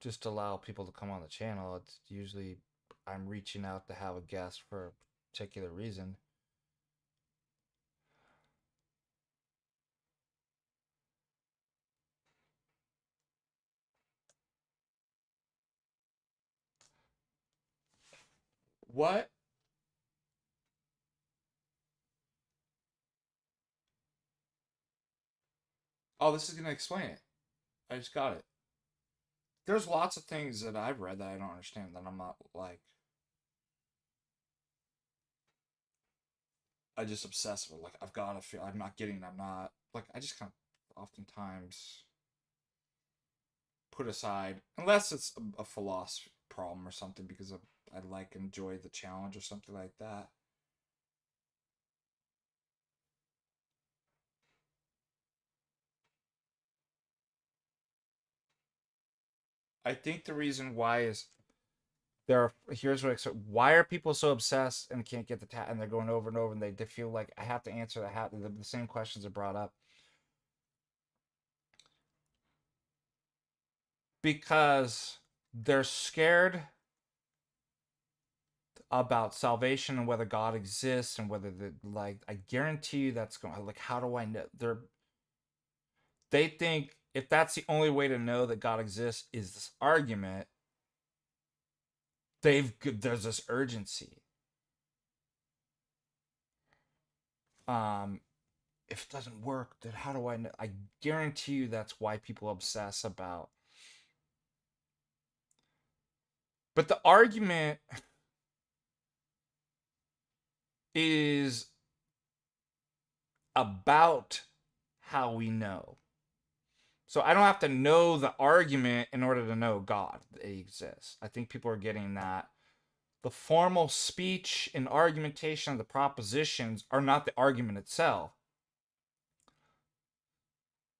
just allow people to come on the channel. It's usually I'm reaching out to have a guest for a particular reason. What? Oh, this is going to explain it. I just got it. There's lots of things that I've read that I don't understand, that I'm not like. I just obsess with, like, I've got to feel, I'm not getting it, I'm not. Like, I just kind of oftentimes put aside, unless it's a philosophy problem or something, because I like enjoy the challenge or something like that. I think the reason why is here's what why are people so obsessed and can't get the and they're going over and over, and they feel like I have to answer the same questions are brought up because they're scared about salvation and whether God exists and whether I guarantee you that's going how do I know they think if that's the only way to know that God exists is this argument, there's this urgency. If it doesn't work, then how do I know? I guarantee you that's why people obsess about. But the argument is about how we know. So I don't have to know the argument in order to know God exists. I think people are getting that. The formal speech and argumentation of the propositions are not the argument itself.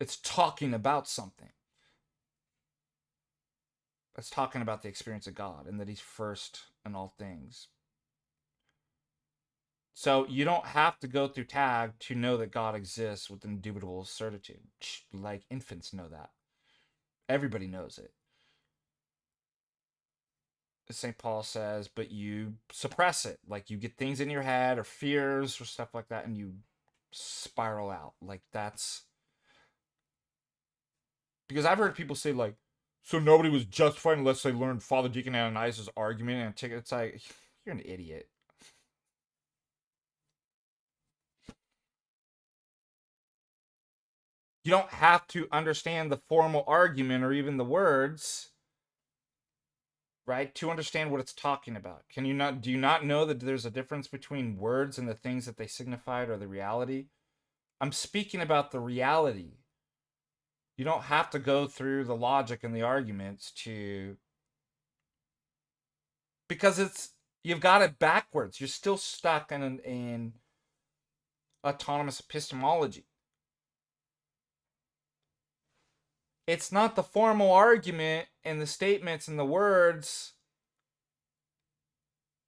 It's talking about something. It's talking about the experience of God and that he's first in all things. So you don't have to go through tag to know that God exists with indubitable certitude. Like infants know that. Everybody knows it. St. Paul says, but you suppress it. Like you get things in your head or fears or stuff like that and you spiral out. Like that's... Because I've heard people say like, so nobody was justified unless they learned Father Deacon Ananias' argument and take it. It's like, you're an idiot. You don't have to understand the formal argument or even the words, right, to understand what it's talking about. Do you not know that there's a difference between words and the things that they signified or the reality? I'm speaking about the reality. You don't have to go through the logic and the arguments because you've got it backwards. You're still stuck in autonomous epistemology. It's not the formal argument and the statements and the words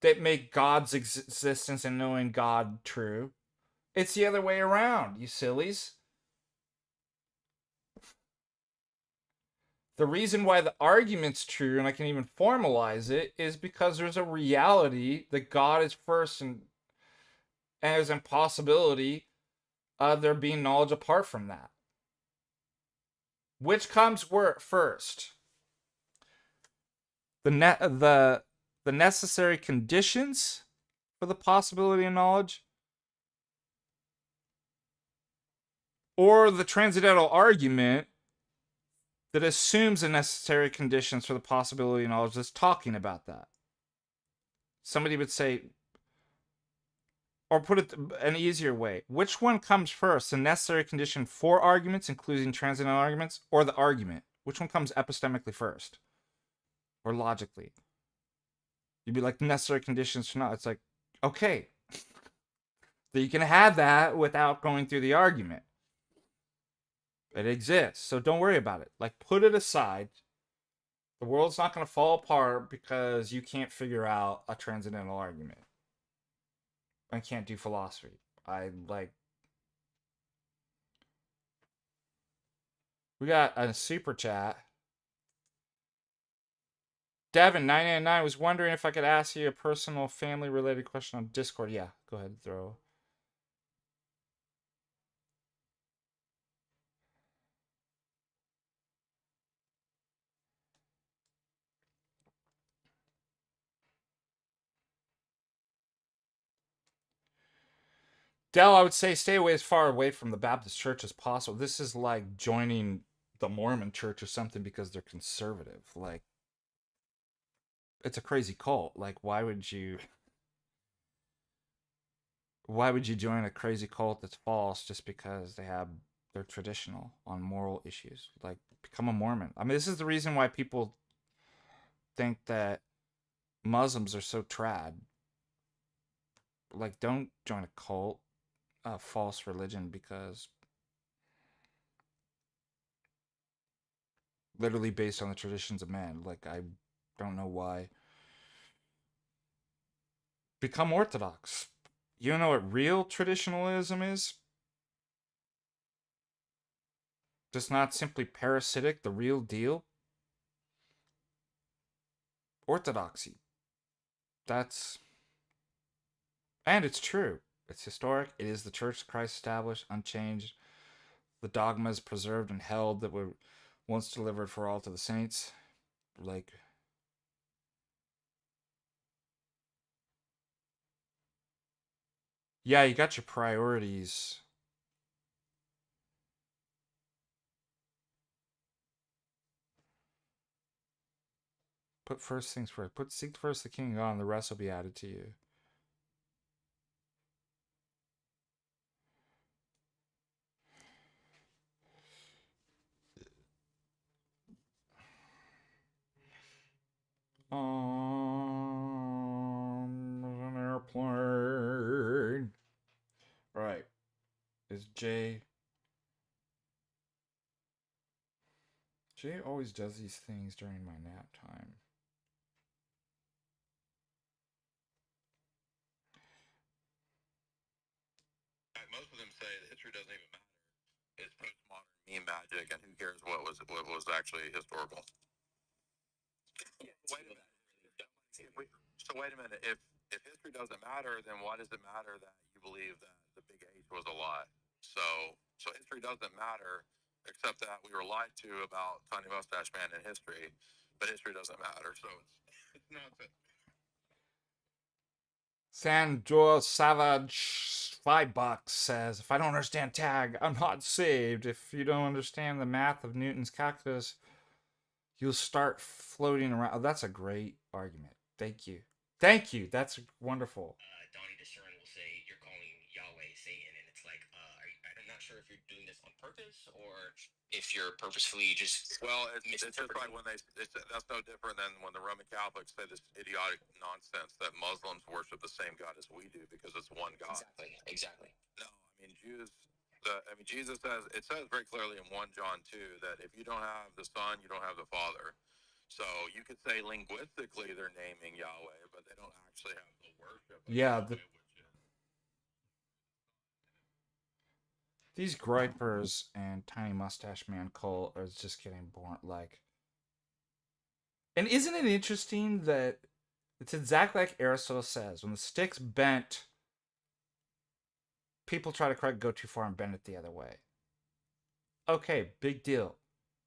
that make God's existence and knowing God true. It's the other way around, you sillies. The reason why the argument's true, and I can even formalize it, is because there's a reality that God is first and there's an impossibility of there being knowledge apart from that. Which comes first? The necessary conditions for the possibility of knowledge, or the transcendental argument that assumes the necessary conditions for the possibility of knowledge that's talking about that? Somebody would say, or put it an easier way, which one comes first, the necessary condition for arguments, including transcendental arguments, or the argument? Which one comes epistemically first? Or logically? You'd be like, the necessary conditions for not. It's like, okay. So you can have that without going through the argument. It exists, so don't worry about it. Like, put it aside. The world's not going to fall apart because you can't figure out a transcendental argument. I can't do philosophy. We got a super chat. Devin999 was wondering if I could ask you a personal family related question on Discord. Yeah, go ahead, throw. Dell, I would say stay away as far away from the Baptist church as possible. This is like joining the Mormon church or something because they're conservative. Like, it's a crazy cult. Like, why would you join a crazy cult that's false just because they're traditional on moral issues? Like, become a Mormon. I mean, this is the reason why people think that Muslims are so trad. Like, don't join a cult, a false religion, because literally based on the traditions of man. Like, I don't know why. Become Orthodox. You don't know what real traditionalism is? Just not simply parasitic, the real deal? orthodoxy. And it's true. It's historic. It is the Church Christ established, unchanged. The dogmas preserved and held that were once delivered for all to the saints. Like, yeah, you got your priorities. Put first things first. Seek first the King of God, and the rest will be added to you. An airplane. All right. Is Jay always does these things during my nap time. Most of them say that history doesn't even matter. It's postmodern meme magic, and who cares what was actually historical? Wait a minute. So wait a minute. If history doesn't matter, then why does it matter that you believe that the big H was a lie? So history doesn't matter, except that we were lied to about Tiny Mustache Man in history, but history doesn't matter. So it's nonsense. San Joel Savage $5 says, if I don't understand tag, I'm not saved. If you don't understand the math of Newton's calculus, you'll start floating around. Oh, that's a great argument. Thank you. Thank you. That's wonderful. Donnie Discern will say you're calling Yahweh Satan, and it's like, I'm not sure if you're doing this on purpose or if you're purposefully just it's just like when that's no different than when the Roman Catholics say this idiotic nonsense that Muslims worship the same God as we do because it's one God. Exactly. No, I mean Jesus says, it says very clearly in 1 John 2 that if you don't have the Son, you don't have the Father. So you could say linguistically they're naming Yahweh, but they don't actually have the worship of Yahweh, these gripers and Tiny Mustache Man cult are just getting born. Like, and isn't it interesting that it's exactly like Aristotle says: when the stick's bent, people try to go too far and bend it the other way. Okay, big deal.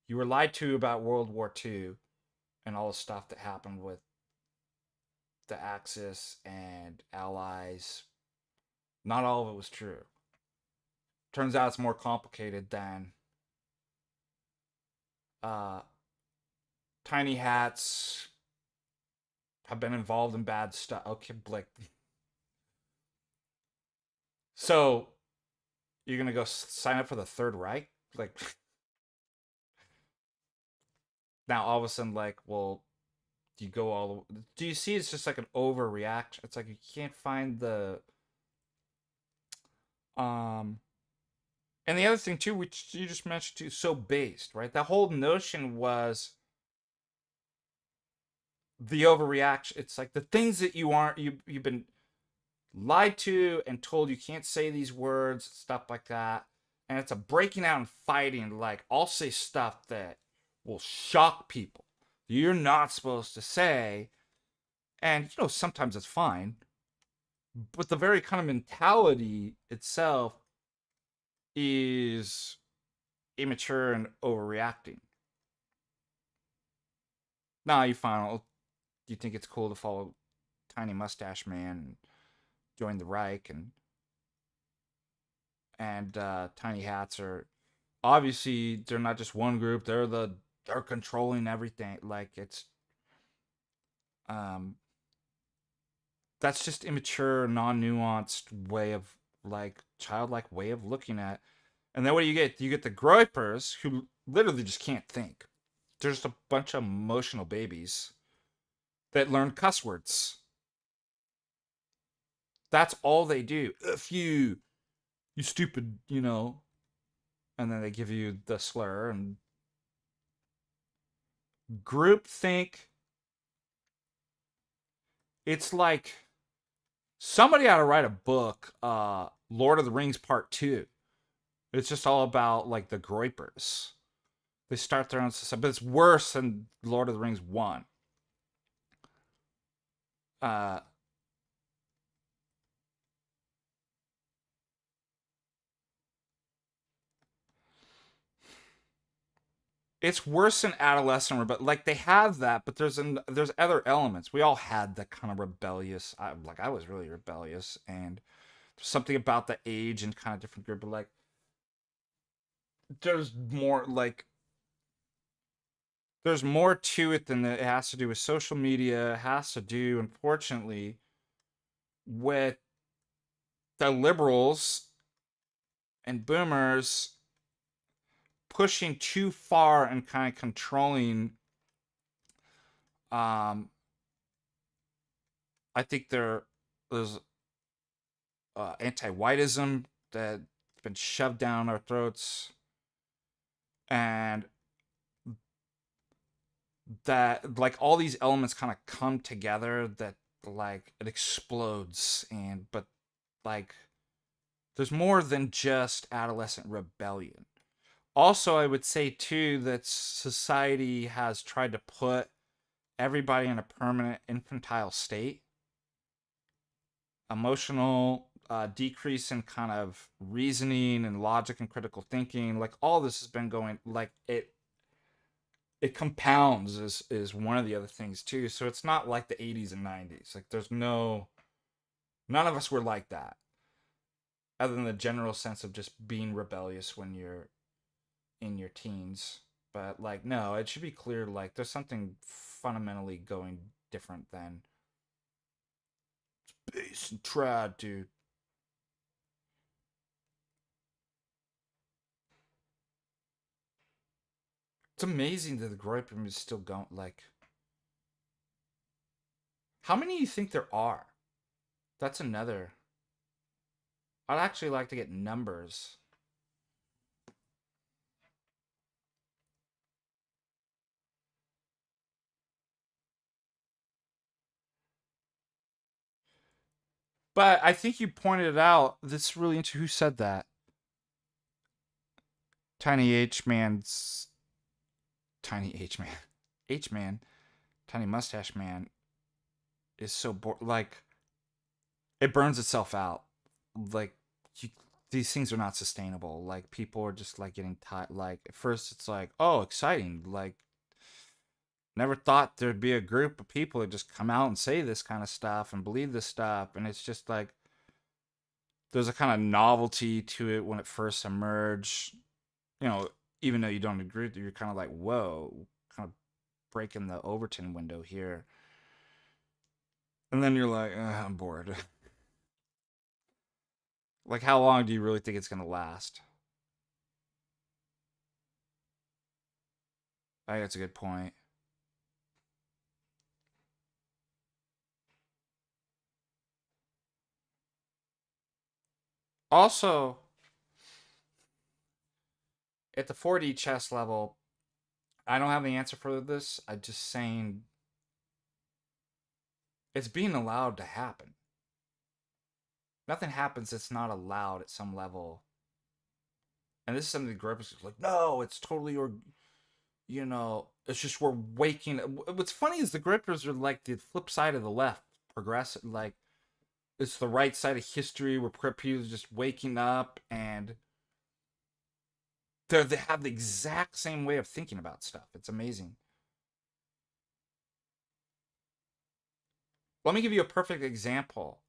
You were lied to about World War II and all the stuff that happened with the Axis and Allies. Not all of it was true. Turns out it's more complicated than tiny hats have been involved in bad stuff. Okay, Blake. So, you're going to go sign up for the Third Reich? Like, now all of a sudden, like, well, you go all the... Do you see it's just like an overreaction? It's like you can't find the... And the other thing, too, which you just mentioned, too, so based, right? The whole notion was the overreaction. It's like the things that you've been lied to and told you can't say these words, stuff like that. And it's a breaking out and fighting, like, I'll say stuff that will shock people. You're not supposed to say. And, sometimes it's fine. But the very kind of mentality itself is immature and overreacting. Now you think it's cool to follow Tiny Mustache Man and join the Reich, and Tiny Hats are obviously they're not just one group, they're controlling everything. Like, it's that's just immature, non-nuanced way of, like, childlike way of looking at. And then what do you get? You get the gripers who literally just can't think. They're just a bunch of emotional babies that learn cuss words. That's all they do. If you stupid, and then they give you the slur. And groupthink, it's like somebody ought to write a book, Lord of the Rings Part 2. It's just all about, like, the gripers. They start their own system, but it's worse than Lord of the Rings 1. uh it's worse than adolescent but like they have that, but there's other elements. We all had that kind of rebellious, I was really rebellious, and there's something about the age and kind of different group, but like there's more like there's more to it than that. It has to do with social media. It has to do, unfortunately, with the liberals and boomers pushing too far and kind of controlling. um I think there's anti-whiteism that's been shoved down our throats, and that like all these elements kind of come together that like it explodes. And but like there's more than just adolescent rebellion. Also, I would say too that society has tried to put everybody in a permanent infantile state, emotional decrease in kind of reasoning and logic and critical thinking. Like all this has been going like it compounds is one of the other things too. So it's not like the 80s and 90s. Like there's none of us were like that, other than the general sense of just being rebellious when you're in your teens. But like no, it should be clear like there's something fundamentally going different than space and trad, dude. It's amazing that the gripe room is still going. Like, how many do you think there are? That's another. I'd actually like to get numbers. But I think you pointed it out. This is really interesting. Who said that? Tiny H Man's. Tiny H Man. H Man. Tiny Mustache Man is so bored. Like, it burns itself out. Like, you, these things are not sustainable. Like, people are just, like, getting tired. Like, at first it's like, oh, exciting. Like, never thought there'd be a group of people that just come out and say this kind of stuff and believe this stuff. And it's just like, there's a kind of novelty to it when it first emerged. You know, even though you don't agree with it, you're kind of like, whoa, kind of breaking the Overton window here. And then you're like, I'm bored. Like, how long do you really think it's going to last? I think that's a good point. Also, at the 4D chess level, I don't have the answer for this. I'm just saying it's being allowed to happen. Nothing happens that's not allowed at some level. And this is something the group is like, no, it's totally, or you know, it's just we're waking. What's funny is the grippers are like the flip side of the left, progressive. Like it's the right side of history where people are just waking up and they have the exact same way of thinking about stuff. It's amazing. Let me give you a perfect example.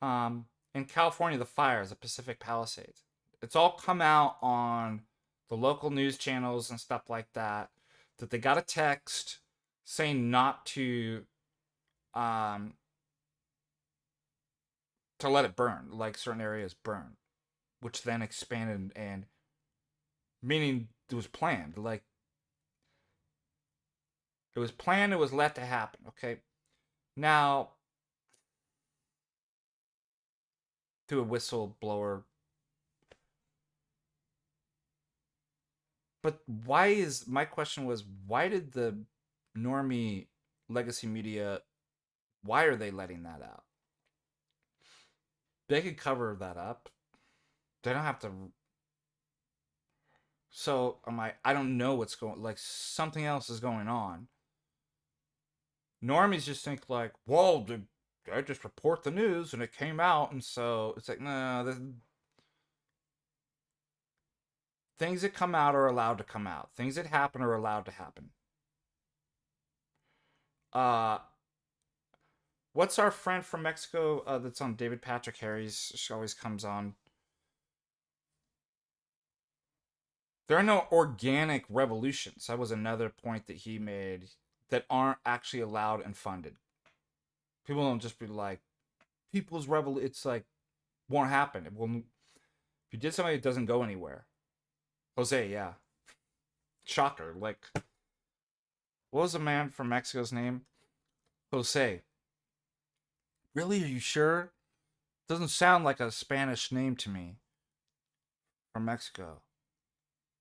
In California, the fires, the Pacific Palisades. It's all come out on the local news channels and stuff like that. That they got a text saying not um, to let it burn, like certain areas burn, which then expanded and meaning it was planned. Like it was planned, it was let to happen. Okay, now through a whistleblower. But why is my question was why did the normie legacy media, why are they letting that out? They could cover that up. They don't have to. So I don't know what's going. Like something else is going on. Normies just think like, well, I just report the news and it came out, and so it's like, no, things that come out are allowed to come out. Things that happen are allowed to happen. What's our friend from Mexico that's on David Patrick Harry's? She always comes on. There are no organic revolutions. That was another point that he made that aren't actually allowed and funded. People don't just be like, people's revolution. It's like, won't happen. It will. If you did something, it doesn't go anywhere. Jose, yeah. Shocker. Like, what was the man from Mexico's name? Jose. Really? Are you sure? Doesn't sound like a Spanish name to me. From Mexico.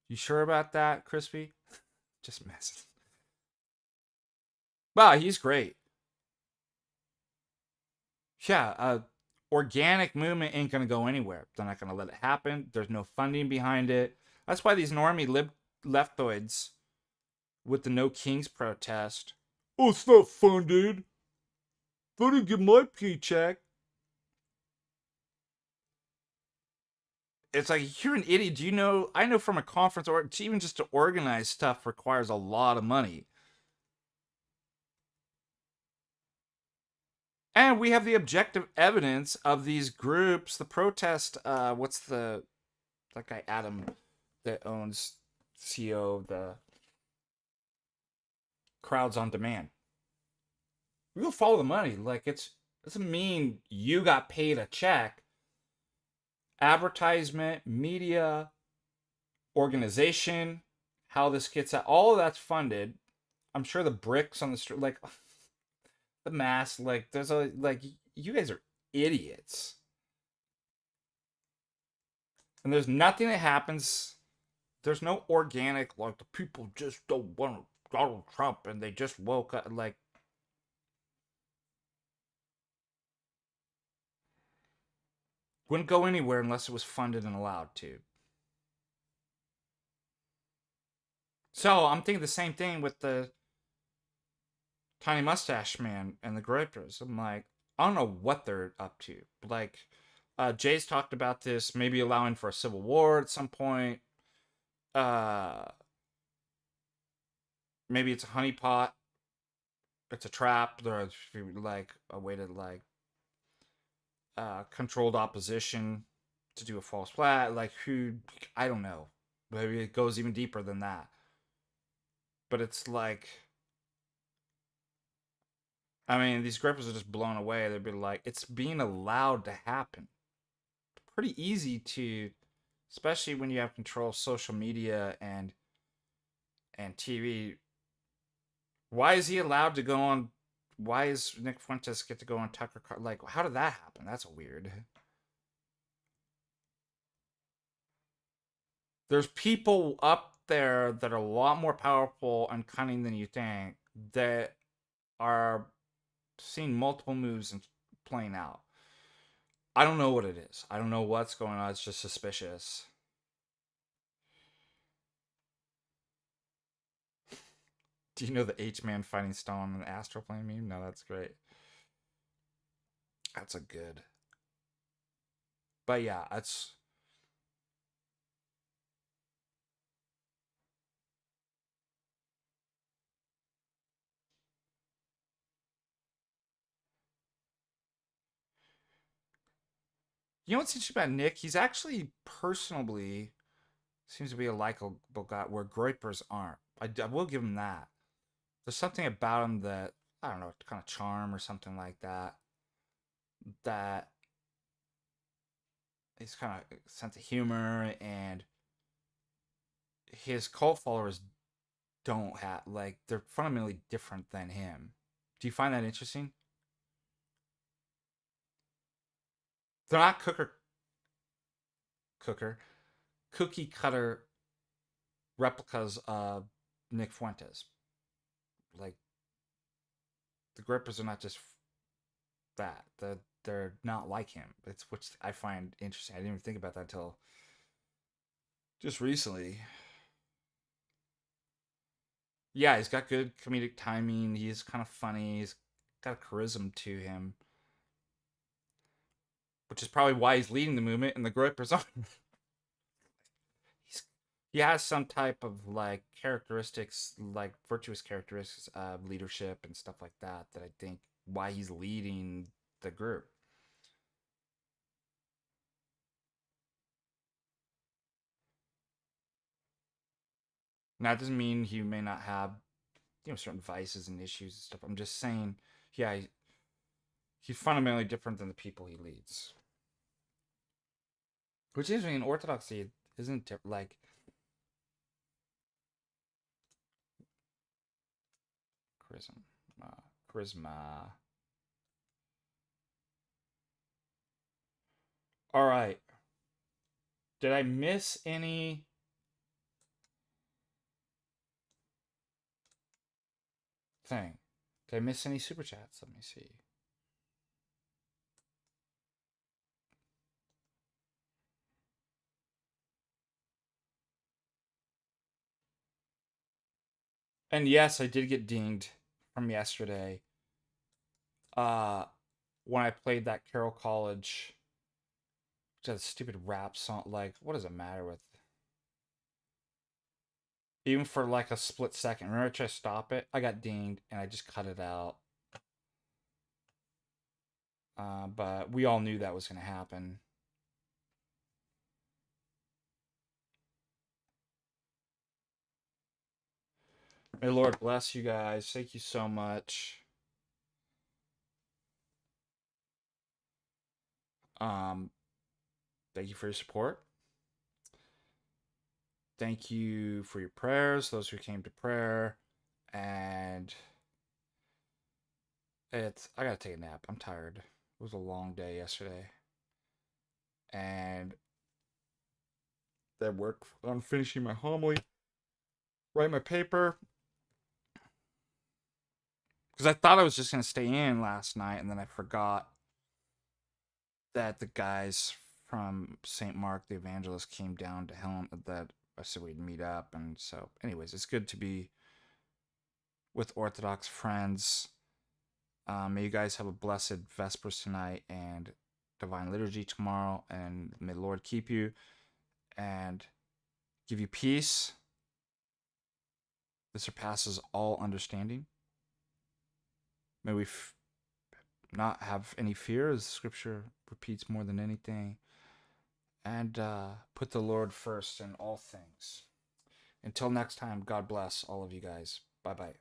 You sure about that, Crispy? Just messing. Wow, he's great. Yeah, organic movement ain't gonna go anywhere. They're not gonna let it happen. There's no funding behind it. That's why these normie leftoids with the No Kings protest. Oh, it's not funded. I didn't get my paycheck. It's like, you're an idiot. Do you know? I know from a conference, or even just to organize stuff requires a lot of money. And we have the objective evidence of these groups. The protest, what's that guy Adam that owns CEO of the Crowds on Demand. We will follow the money. Like, it doesn't mean you got paid a check. Advertisement, media, organization, how this gets out, all of that's funded. I'm sure the bricks on the street, like the mass, like there's you guys are idiots. And there's nothing that happens. There's no organic, like, the people just don't want Donald Trump and they just woke up. Like, wouldn't go anywhere unless it was funded and allowed to. So I'm thinking the same thing with the Tiny Mustache Man and the Gripers. I'm like, I don't know what they're up to. Like, Jay's talked about this, maybe allowing for a civil war at some point. Maybe it's a honeypot. It's a trap. There's like a way to like controlled opposition to do a false flag. Like, who? I don't know. Maybe it goes even deeper than that. But it's like, I mean, these grippers are just blown away. They'd be like, it's being allowed to happen. Pretty easy to, especially when you have control of social media and TV. Why is he allowed to go on? Why is Nick Fuentes get to go on Tucker Carlson? Like, how did that happen? That's weird. There's people up there that are a lot more powerful and cunning than you think that are seeing multiple moves and playing out. I don't know what it is. I don't know what's going on. It's just suspicious. Do you know the H-Man fighting Stone in the Astral Plane meme? No, that's great. That's a good. But yeah, that's. You know what's interesting about Nick? He's actually personally seems to be a likable guy, where Groypers aren't. I will give him that. There's something about him that, I don't know, kind of charm or something like that. That he's kind of sense of humor, and his cult followers don't have, like, they're fundamentally different than him. Do you find that interesting? They're not cookie cutter replicas of Nick Fuentes. Like, the grippers are not just that. They're not like him. It's which I find interesting. I didn't even think about that until just recently. Yeah, he's got good comedic timing. He's kind of funny. He's got a charisma to him, which is probably why he's leading the movement in the Great Persona. He has some type of like characteristics, like virtuous characteristics of leadership and stuff like that. That I think why he's leading the group. Now, that doesn't mean he may not have, certain vices and issues and stuff. I'm just saying, yeah, he's fundamentally different than the people he leads. Which is, in Orthodoxy, isn't like charisma. All right. Did I miss any? Thing. Did I miss any super chats? Let me see. And yes, I did get dinged from yesterday. When I played that Carroll College, which has a stupid rap song. Like, what does it matter with? Even for like a split second. Remember, I tried to stop it. I got dinged, and I just cut it out. But we all knew that was going to happen. May the Lord bless you guys. Thank you so much. Thank you for your support. Thank you for your prayers, those who came to prayer. And I gotta take a nap. I'm tired. It was a long day yesterday. And that work on finishing my homily, write my paper. Because I thought I was just gonna stay in last night, and then I forgot that the guys from St. Mark the Evangelist came down to Helen, that I said we'd meet up. And so anyways, it's good to be with Orthodox friends. May you guys have a blessed Vespers tonight and Divine Liturgy tomorrow, and may the Lord keep you and give you peace that surpasses all understanding. May we not have any fear, as Scripture repeats more than anything, and put the Lord first in all things. Until next time, God bless all of you guys. Bye-bye.